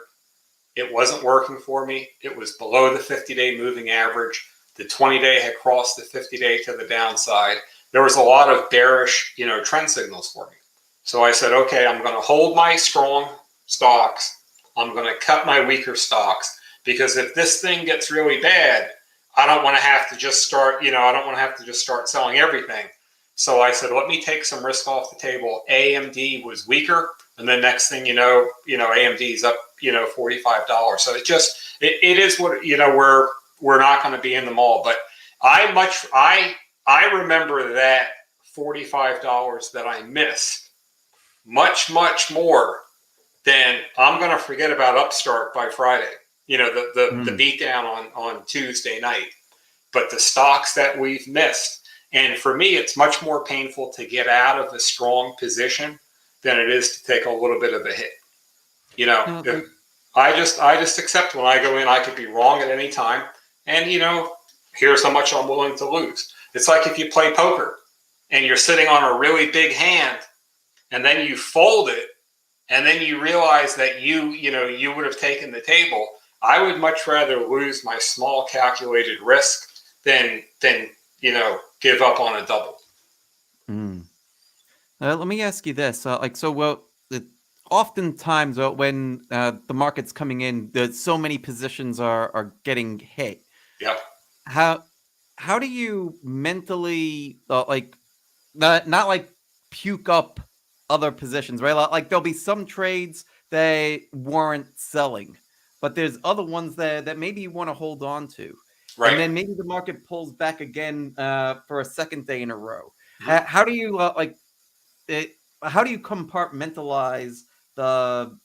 It wasn't working for me. It was below the 50-day moving average. The 20-day had crossed the 50-day to the downside. There was a lot of bearish, trend signals for me. So I said, okay, I'm going to hold my strong stocks. I'm going to cut my weaker stocks, because if this thing gets really bad, I don't want to have to just start, I don't want to have to just start selling everything. So I said, let me take some risk off the table. AMD was weaker. And then next thing AMD's up, $45. So it is what, we're not going to be in the mall. But I remember that $45 that I missed much, much more than I'm going to forget about Upstart by Friday. The beatdown on Tuesday night. But the stocks that we've missed, and for me, it's much more painful to get out of a strong position than it is to take a little bit of a hit. I just accept when I go in, I could be wrong at any time, and here's how much I'm willing to lose. It's like if you play poker and you're sitting on a really big hand, and then you fold it, and then you realize that you would have taken the table. I would much rather lose my small calculated risk than give up on a double. Let me ask you this: oftentimes when the market's coming in, there's so many positions are getting hit. Yep. How do you mentally like not like puke up other positions, right? Like there'll be some trades that warrant selling, but there's other ones that maybe you want to hold on to, and Right. then maybe the market pulls back again for a second day in a row. Mhm. How do you how do you compartmentalize the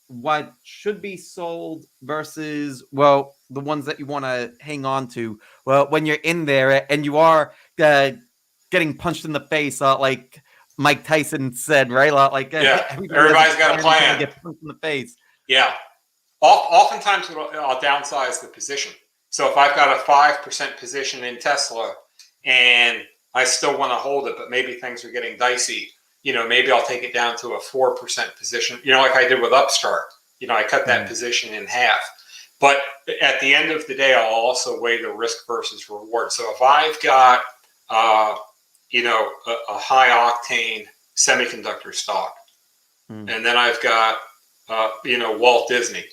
what should be sold versus the ones that you want to hang on to when you're in there and you are getting punched in the face like Mike Tyson said, right? Like Yeah. everybody has a Everybody's got a plan until they plan. get punched in the face. Yeah. Oftentimes I'll downsize the position. So if I've got a 5% position in Tesla and I still want to hold it, but maybe things are getting dicey, maybe I'll take it down to a 4% position, like I did with Upstart. I cut that position in half. But at the end of the day, I'll also weigh the risk versus reward. So if I've got, a high octane semiconductor stock, and then I've got, Walt Disney,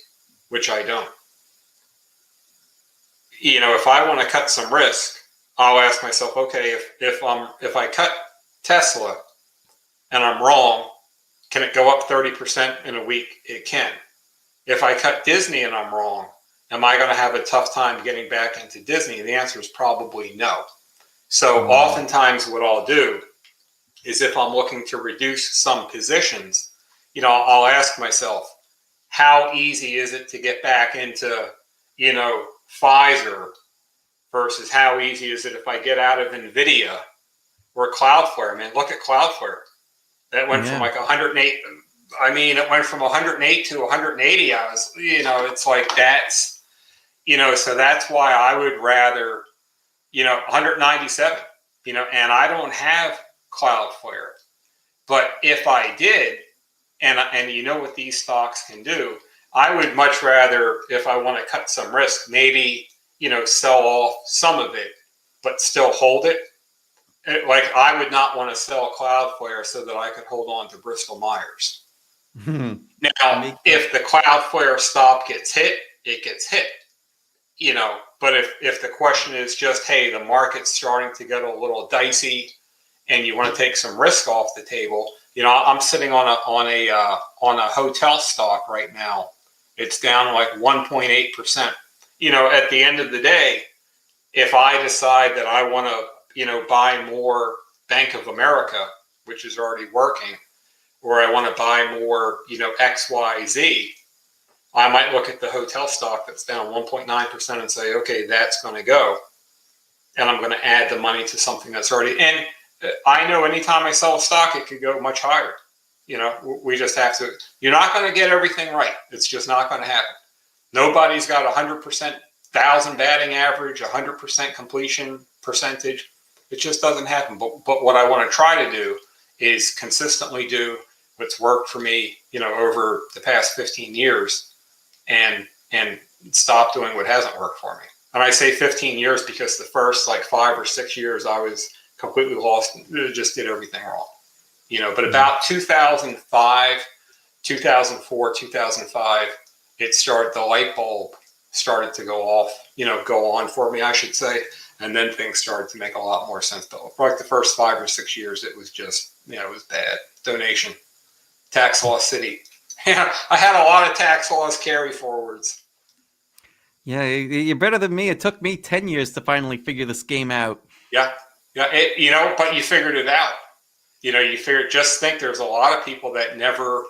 which I don't. If I want to cut some risk, I'll ask myself, okay, if I cut Tesla and I'm wrong, can it go up 30% in a week? It can. If I cut Disney and I'm wrong, am I going to have a tough time getting back into Disney? And the answer is probably no. So oftentimes what I'll do is if I'm looking to reduce some positions, I'll ask myself, how easy is it to get back into, Pfizer versus how easy is it if I get out of NVIDIA or Cloudflare? I mean, look at Cloudflare. That went from like 108. I mean, it went from 108 to 180. I was, it's like that's, so that's why I would rather, 197, and I don't have Cloudflare. But if I did, and you know what these stocks can do, I would much rather, if I want to cut some risk, maybe, sell off some of it, but still hold it. Like I would not want to sell Cloudflare so that I could hold on to Bristol Myers. Now, if the Cloudflare stop gets hit, it gets hit. But if the question is just, hey, the market's starting to get a little dicey and you want to take some risk off the table, I'm sitting on a hotel stock right now. It's down like 1.8%. At the end of the day, if I decide that I want to, buy more Bank of America, which is already working, or I want to buy more, XYZ, I might look at the hotel stock that's down 1.9% and say, okay, that's going to go. And I'm going to add the money to something that's already, and I know anytime I sell a stock, it could go much higher. We just have to, you're not going to get everything right. It's just not going to happen. Nobody's got 100%, 1,000 batting average, 100% completion percentage. It just doesn't happen. But what I want to try to do is consistently do what's worked for me, over the past 15 years and stop doing what hasn't worked for me. And I say 15 years because the first like 5 or 6 years I was completely lost and just did everything wrong. But about 2005, 2004, 2005, the light bulb started to go off, go on for me, I should say. And then things started to make a lot more sense. But for like the first 5 or 6 years, it was just, it was bad. Donation, tax loss city. I had a lot of tax loss carry forwards. Yeah, you're better than me. It took me 10 years to finally figure this game out. Yeah. Yeah. But you figured it out. Just think there's a lot of people that never,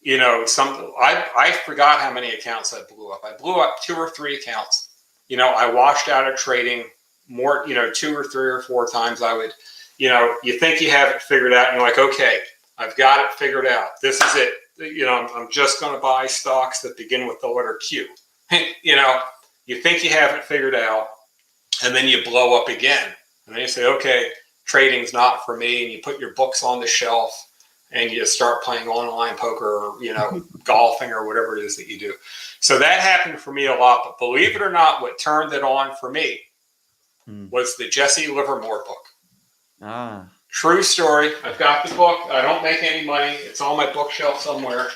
I forgot how many accounts I blew up. I blew up 2 or 3 accounts. I washed out of trading more, 2 or 3 or 4 times. I would, you think you have it figured out and you're like, okay, I've got it figured out. This is it. I'm just going to buy stocks that begin with the letter Q. You think you have it figured out and then you blow up again. And then you say, okay, trading's not for me. And you put your books on the shelf and you start playing online poker or, golfing or whatever it is that you do. So that happened for me a lot. But believe it or not, what turned it on for me was the Jesse Livermore book. True story. I've got the book. I don't make any money. It's on my bookshelf somewhere.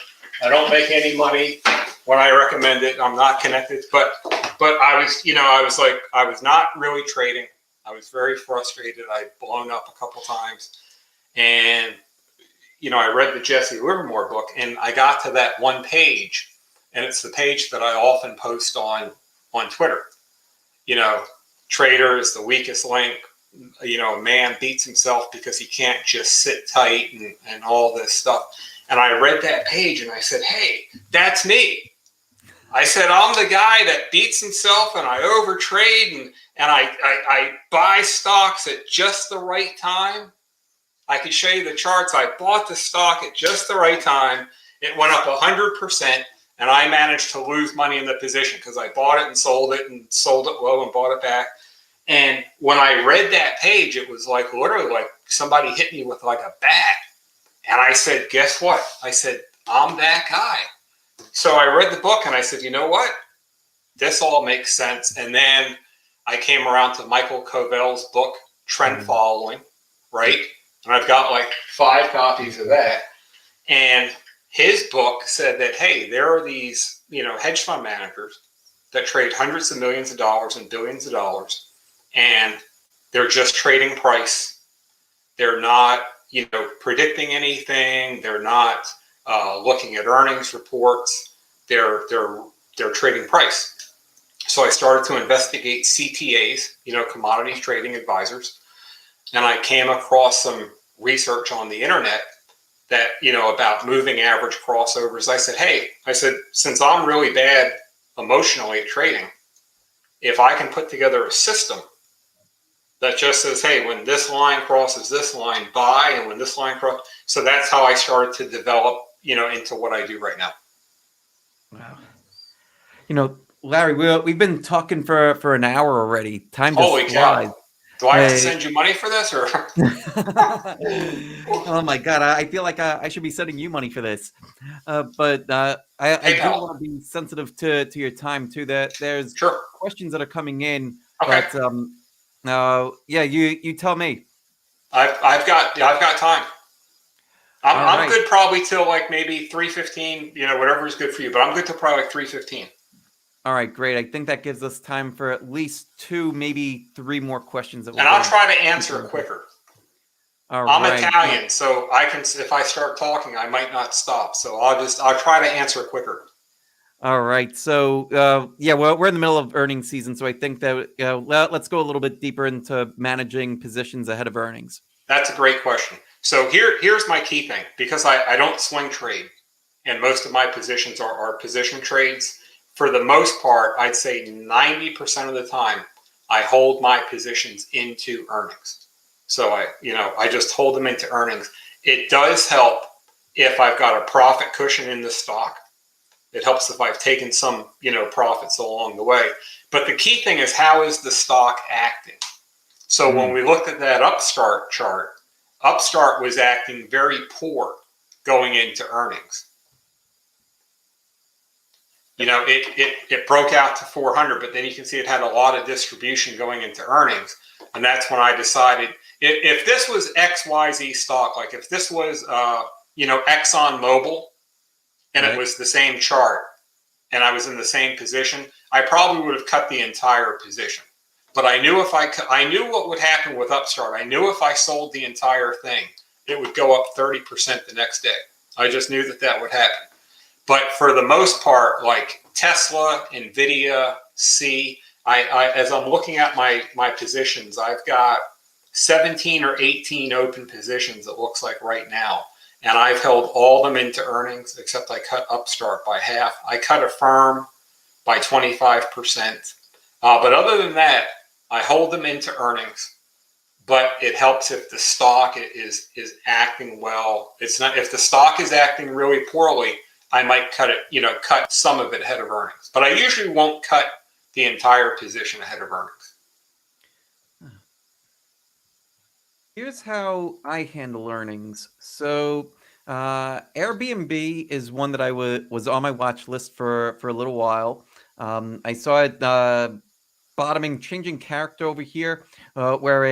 I don't make any money when I recommend it. I'm not connected, but I was, I was not really trading. I was very frustrated. I'd blown up a couple times, and I read the Jesse Livermore book, and I got to that one page, and it's the page that I often post on Twitter. Trader is the weakest link. A man beats himself because he can't just sit tight and all this stuff. And I read that page and I said, hey, that's me. I said, I'm the guy that beats himself and I overtrade and I buy stocks at just the right time. I could show you the charts. I bought the stock at just the right time. It went up 100%, and I managed to lose money in the position because I bought it and sold it low and bought it back. And when I read that page, it was like literally like somebody hit me with like a bat. And I said, guess what? I said, I'm that guy. So I read the book and I said, you know what? This all makes sense. And then I came around to Michael Covell's book, Trend Following, right? And I've got like 5 copies of that. And his book said that, hey, there are these, hedge fund managers that trade hundreds of millions of dollars and billions of dollars, and they're just trading price. They're not, predicting anything. They're not looking at earnings reports. They're trading price. So I started to investigate CTAs, commodities trading advisors. And I came across some research on the internet that, about moving average crossovers. I said, since I'm really bad emotionally at trading, if I can put together a system that just says, hey, when this line crosses this line, buy, and when this line crosses. So that's how I started to develop, into what I do right now. Wow. Larry, we've been talking for an hour already. Time just Holy flies. cow. Do I have to send you money for this, or? Oh my God, I feel like I should be sending you money for this. But I do want to be sensitive to your time too. There's questions that are coming in, okay. But yeah, you tell me. I've got time. I'm right. good probably till like maybe 3:15. Whatever is good for you, but I'm good till probably like 3:15. All right, great. I think that gives us time for at least 2, maybe 3 more questions. And I'll try to answer it quicker. I'm Italian, so I can. If I start talking, I might not stop. So I'll try to answer it quicker. All right. So yeah, well, we're in the middle of earnings season, so I think that let's go a little bit deeper into managing positions ahead of earnings. That's a great question. So here's my key thing, because I don't swing trade, and most of my positions are position trades. For the most part, I'd say 90% of the time, I hold my positions into earnings. So I just hold them into earnings. It does help if I've got a profit cushion in the stock. It helps if I've taken some, profits along the way. But the key thing is, how is the stock acting? So when we looked at that Upstart chart, Upstart was acting very poor going into earnings. It broke out to 400, but then you can see it had a lot of distribution going into earnings. And that's when I decided, if this was XYZ stock, like if this was, Exxon Mobil, and it was the same chart, and I was in the same position, I probably would have cut the entire position. But I knew I knew what would happen with Upstart. I knew if I sold the entire thing, it would go up 30% the next day. I just knew that would happen. But for the most part, like Tesla, Nvidia, as I'm looking at my positions, I've got 17 or 18 open positions, it looks like right now. And I've held all them into earnings, except I cut Upstart by half. I cut Affirm by 25%. But other than that, I hold them into earnings. But it helps if the stock is acting well. It's not, if the stock is acting really poorly, I might cut some of it ahead of earnings. But I usually won't cut the entire position ahead of earnings. Here's how I handle earnings. So Airbnb is one that I was on my watch list for a little while. I saw it bottoming, changing character over here, where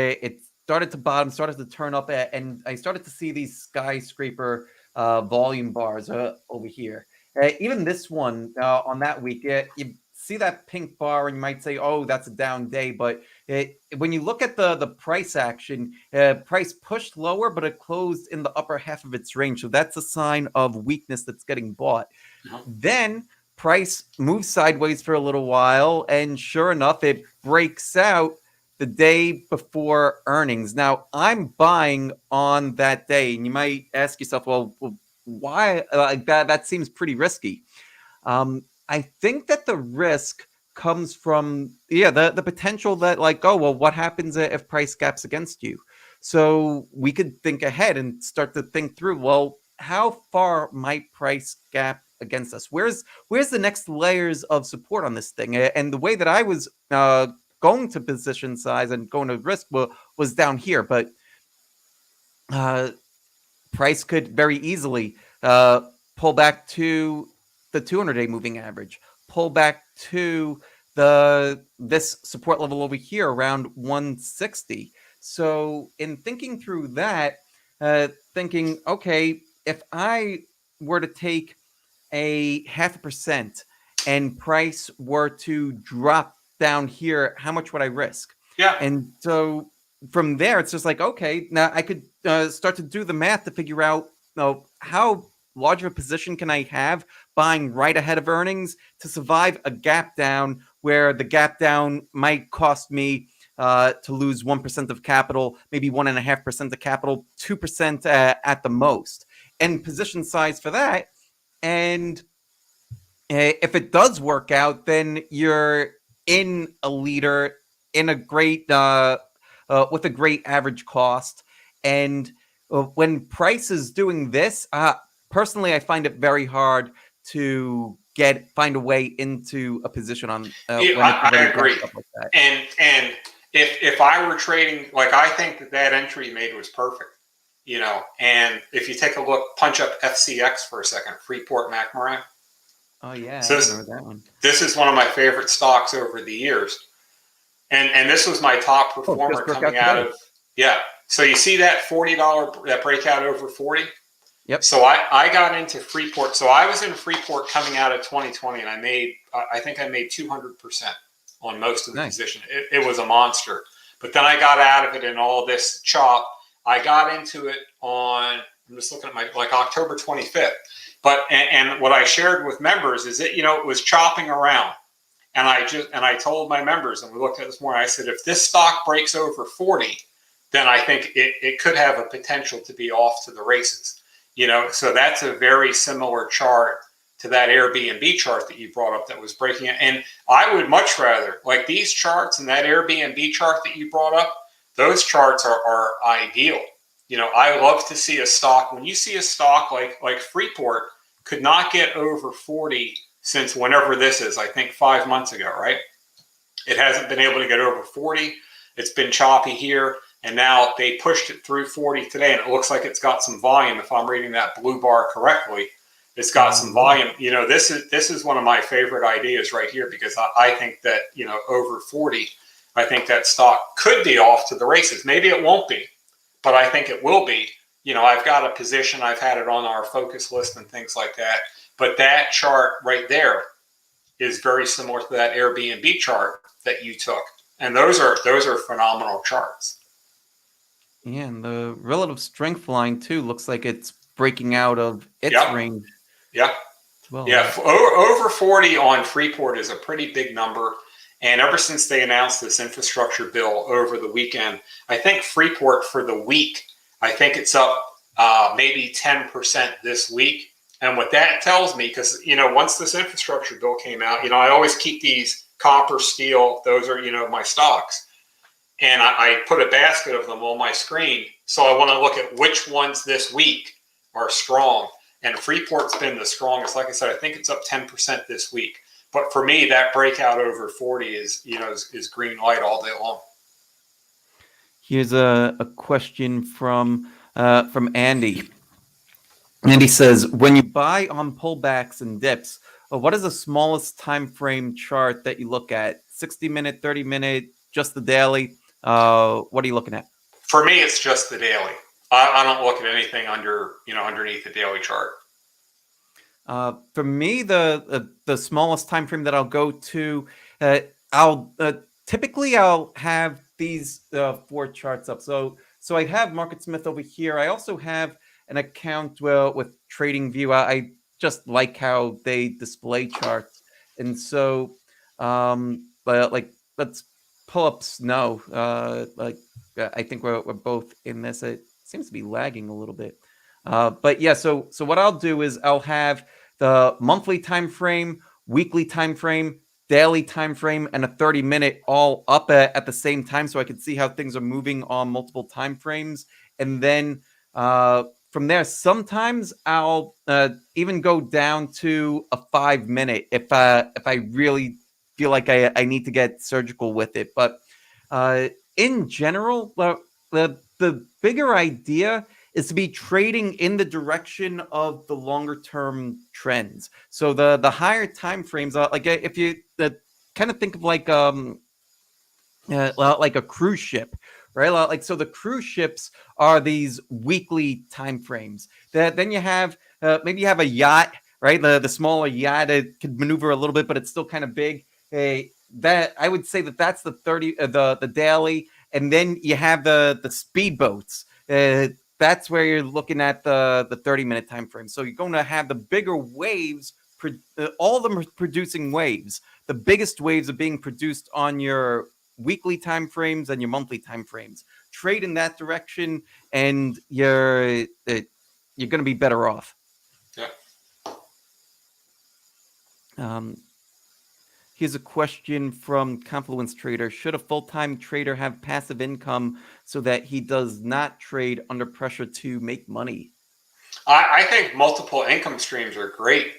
started to bottom, started to turn up, and I started to see these skyscraper volume bars over here. Even this one on that week, you see that pink bar, and you might say, "Oh, that's a down day." But when you look at the price action, price pushed lower, but it closed in the upper half of its range. So that's a sign of weakness that's getting bought. Then price moves sideways for a little while, and sure enough, it breaks out the day before earnings. Now, I'm buying on that day, and you might ask yourself, well why? Like that seems pretty risky. I think that the risk comes from the potential that, like, oh well, what happens if price gaps against you? So we could think ahead and start to think through, well, how far might price gap against us? Where's the next layers of support on this thing? And the way that I was going to position size and going to risk was down here, but price could very easily pull back to the 200-day moving average, pull back to this support level over here around 160. So in thinking through that, thinking, okay, if I were to take a 0.5% and price were to drop down here, how much would I risk? Yeah. And so from there, it's just like, okay, now I could start to do the math to figure out, how large of a position can I have buying right ahead of earnings to survive a gap down where the gap down might cost me to lose 1% of capital, maybe 1.5% of capital, 2% at the most, and position size for that. And if it does work out, then you're in a leader in a great with a great average cost. And when price is doing this, personally, I find it very hard to find a way into a position on I agree. Like that. And if I were trading, like, I think that entry you made was perfect. And if you take a look, punch up FCX for a second, Freeport McMoran. Oh yeah, so I remember that one. This is one of my favorite stocks over the years, and this was my top performer coming out of. Yeah, so you see that $40 that breakout over 40. Yep. So I got into Freeport. So I was in Freeport coming out of 2020, and I think I made 200% on most of the position. It was a monster. But then I got out of it in all this chop. I got into it on, I'm just looking at like October 25th. But and what I shared with members is that, it was chopping around. And I told my members, and we looked at this morning, I said, if this stock breaks over 40, then I think it could have a potential to be off to the races. So that's a very similar chart to that Airbnb chart that you brought up that was breaking it. And I would much rather, like, these charts and that Airbnb chart that you brought up, those charts are ideal. I love to see a stock. When you see a stock like Freeport could not get over 40 since whenever this is, I think 5 months ago, right? It hasn't been able to get over 40. It's been choppy here. And now they pushed it through 40 today, and it looks like it's got some volume. If I'm reading that blue bar correctly, it's got some volume. This is one of my favorite ideas right here, because I think that, over 40, I think that stock could be off to the races. Maybe it won't be, but I think it will be. I've got a position. I've had it on our focus list and things like that. But that chart right there is very similar to that Airbnb chart that you took. And those are phenomenal charts. Yeah, and the relative strength line too looks like it's breaking out of its range. Yeah. Well, yeah. Over 40 on Freeport is a pretty big number. And ever since they announced this infrastructure bill over the weekend, I think Freeport for the week, I think it's up maybe 10% this week. And what that tells me, because, once this infrastructure bill came out, I always keep these copper, steel, those are, my stocks. And I put a basket of them on my screen. So I want to look at which ones this week are strong. And Freeport's been the strongest. Like I said, I think it's up 10% this week. But for me, that breakout over 40 is green light all day long. Here's a question from Andy. Andy says, when you buy on pullbacks and dips, what is the smallest time frame chart that you look at? 60-minute, 30-minute, just the daily? What are you looking at? For me, it's just the daily. I don't look at anything underneath the daily chart. For me, the smallest time frame that I'll go to, I'll typically I'll have these four charts up. So I have MarketSmith over here. I also have an account with TradingView. I just like how they display charts, and so but like let's pull up Snow. I think we're both in this. It seems to be lagging a little bit. But yeah, so what I'll do is I'll have the monthly time frame, weekly time frame, daily time frame, and a 30-minute all up at the same time, so I can see how things are moving on multiple time frames. And then from there, sometimes I'll even go down to a 5-minute if I really feel like I need to get surgical with it. But in general, the bigger idea is to be trading in the direction of the longer term trends. So the higher time frames, like if you kind of think of like a cruise ship, right? Like so, the cruise ships are these weekly time frames. That then you have maybe you have a yacht, right? The smaller yacht, it could maneuver a little bit, but it's still kind of big. That I would say that's the 30, the daily, and then you have the speedboats. That's where you're looking at the 30-minute time frame. So you're going to have the bigger waves. All of them are producing waves. The biggest waves are being produced on your weekly time frames and your monthly time frames. Trade in that direction, and you're going to be better off. Yeah. Here's a question from Confluence Trader. Should a full-time trader have passive income so that he does not trade under pressure to make money? I think multiple income streams are great.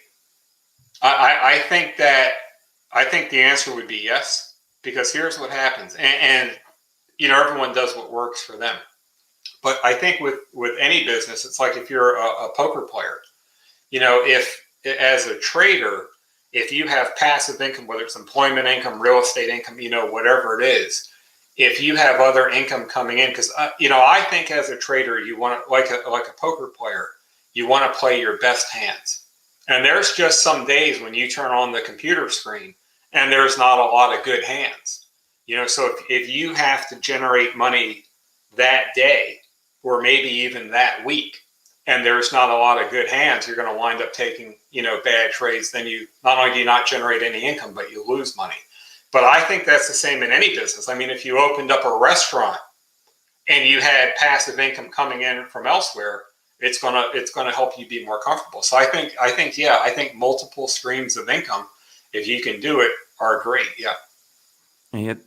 I think the answer would be yes, because here's what happens, and everyone does what works for them. But I think with any business, it's like if you're a poker player, if as a trader, if you have passive income, whether it's employment income, real estate income, whatever it is, if you have other income coming in, because I think as a trader, you want to, like a poker player, you want to play your best hands. And there's just some days when you turn on the computer screen and there's not a lot of good hands. So if you have to generate money that day or maybe even that week, and there's not a lot of good hands, you're going to wind up taking, bad trades. Then you not only do you not generate any income, but you lose money. But I think that's the same in any business. I mean, if you opened up a restaurant and you had passive income coming in from elsewhere, it's gonna help you be more comfortable. So I think multiple streams of income, if you can do it, are great. Yeah.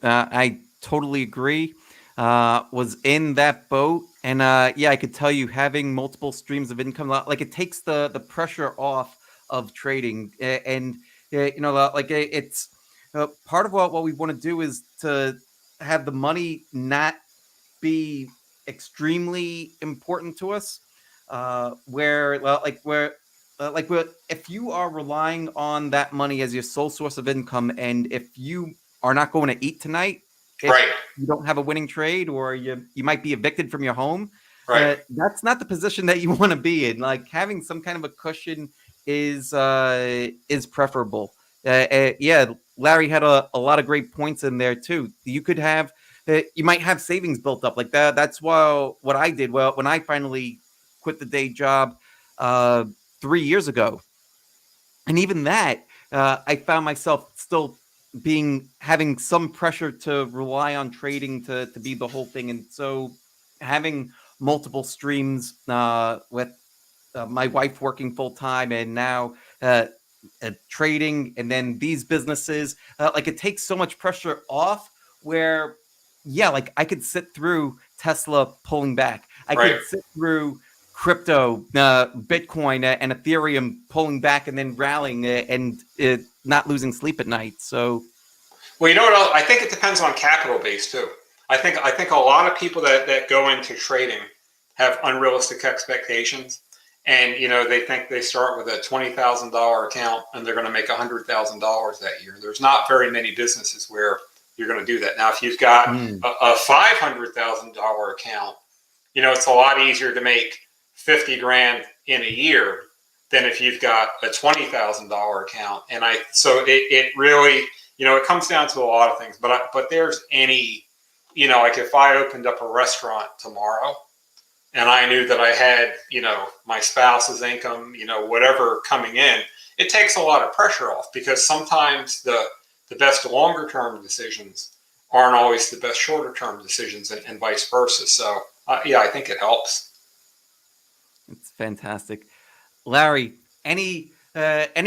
I totally agree. Was in that boat, and yeah, I could tell you having multiple streams of income, like it takes the pressure off of trading, and like it's part of what we want to do is to have the money not be extremely important to us. If you are relying on that money as your sole source of income, and if you are not going to eat tonight, if Right. you don't have a winning trade, or you might be evicted from your home, Right. that's not the position that you want to be in. Like having some kind of a cushion is preferable. Yeah, Larry had a lot of great points in there too. You could have you might have savings built up like that. That's what I did. Well, when I finally quit the day job 3 years ago, and even that, I found myself still having some pressure to rely on trading to be the whole thing. And so having multiple streams with my wife working full time, and now trading, and then these businesses, like it takes so much pressure off. Where, yeah, like I could sit through Tesla pulling back. I Right. could sit through crypto, Bitcoin, and Ethereum pulling back and then rallying and not losing sleep at night. So, Well, you know what else? I think it depends on capital base too. I think a lot of people that go into trading have unrealistic expectations, and they think they start with a $20,000 account and they're going to make $100,000 that year. There's not very many businesses where you're going to do that. Now, if you've got a $500,000 account, you know, it's a lot easier to make 50 grand in a year than if you've got a $20,000 account. And so it really, you know, it comes down to a lot of things, but there's any, you know, like if I opened up a restaurant tomorrow and I knew that I had, you know, my spouse's income, you know, whatever coming in, it takes a lot of pressure off, because sometimes the best longer term decisions aren't always the best shorter term decisions, and vice versa. So yeah, I think it helps. It's fantastic. Larry, any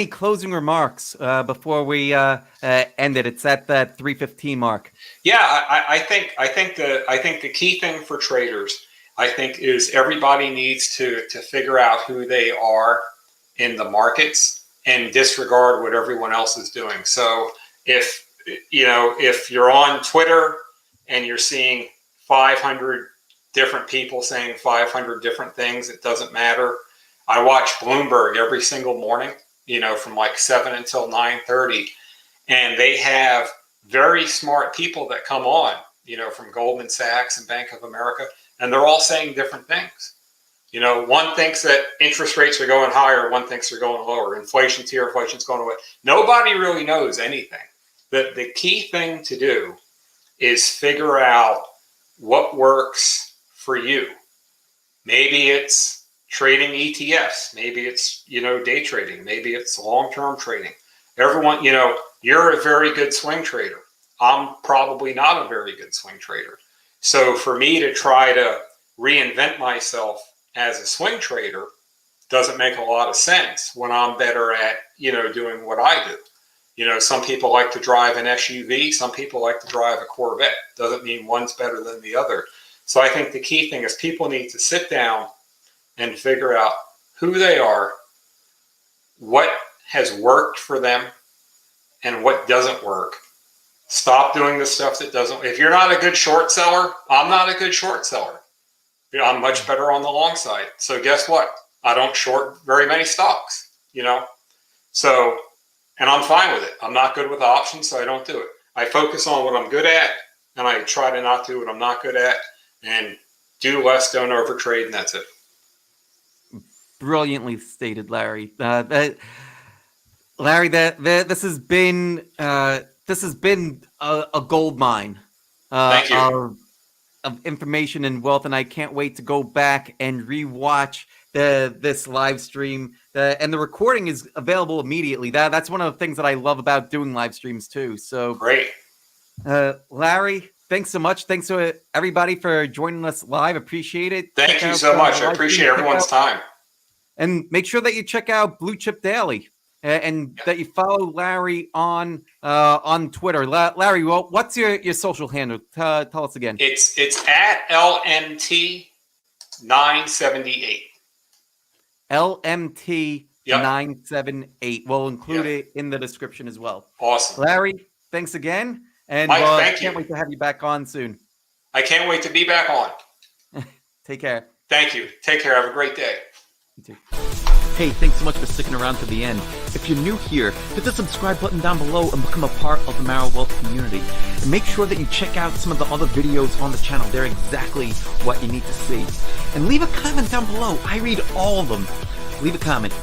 closing remarks before we end it? It's at that 3:15 mark. Yeah, I think the key thing for traders, I think, is everybody needs to figure out who they are in the markets and disregard what everyone else is doing. So if you're on Twitter and you're seeing 500 different people saying 500 different things, it doesn't matter. I watch Bloomberg every single morning, you know, from like 7 until 9:30, and they have very smart people that come on, you know, from Goldman Sachs and Bank of America, and they're all saying different things. You know, one thinks that interest rates are going higher, one thinks they're going lower. Inflation's here, inflation's going away. Nobody really knows anything. The key thing to do is figure out what works for you. Maybe it's trading ETFs. Maybe it's, you know, day trading. Maybe it's long-term trading. Everyone, you know, you're a very good swing trader. I'm probably not a very good swing trader. So for me to try to reinvent myself as a swing trader doesn't make a lot of sense when I'm better at, you know, doing what I do. You know, some people like to drive an SUV, some people like to drive a Corvette. Doesn't mean one's better than the other. So I think the key thing is people need to sit down and figure out who they are, what has worked for them, and what doesn't work. Stop doing the stuff that doesn't. If you're not a good short seller, I'm not a good short seller. You know, I'm much better on the long side. So guess what? I don't short very many stocks, you know? So, and I'm fine with it. I'm not good with options, so I don't do it. I focus on what I'm good at, and I try to not do what I'm not good at, and do less, don't overtrade, and that's it. Brilliantly stated, Larry. Larry, this has been a gold mine Thank you. Of information and wealth, and I can't wait to go back and rewatch this live stream. And the recording is available immediately. That's one of the things that I love about doing live streams too. So great, Larry. Thanks so much. Thanks to everybody for joining us live. Appreciate it. Thank you so much. I appreciate everyone's time. And make sure that you check out Blue Chip Daily and that you follow Larry on Twitter. Larry, well, what's your social handle? Tell us again. It's at LMT978. LMT978. We'll include it in the description as well. Awesome. Larry, thanks again. And Mike, I can't wait to have you back on soon. I can't wait to be back on. Take care. Thank you. Take care. Have a great day. You too. Hey, thanks so much for sticking around to the end. If you're new here, hit the subscribe button down below and become a part of the Mara Wealth community. And make sure that you check out some of the other videos on the channel. They're exactly what you need to see. And leave a comment down below. I read all of them. Leave a comment.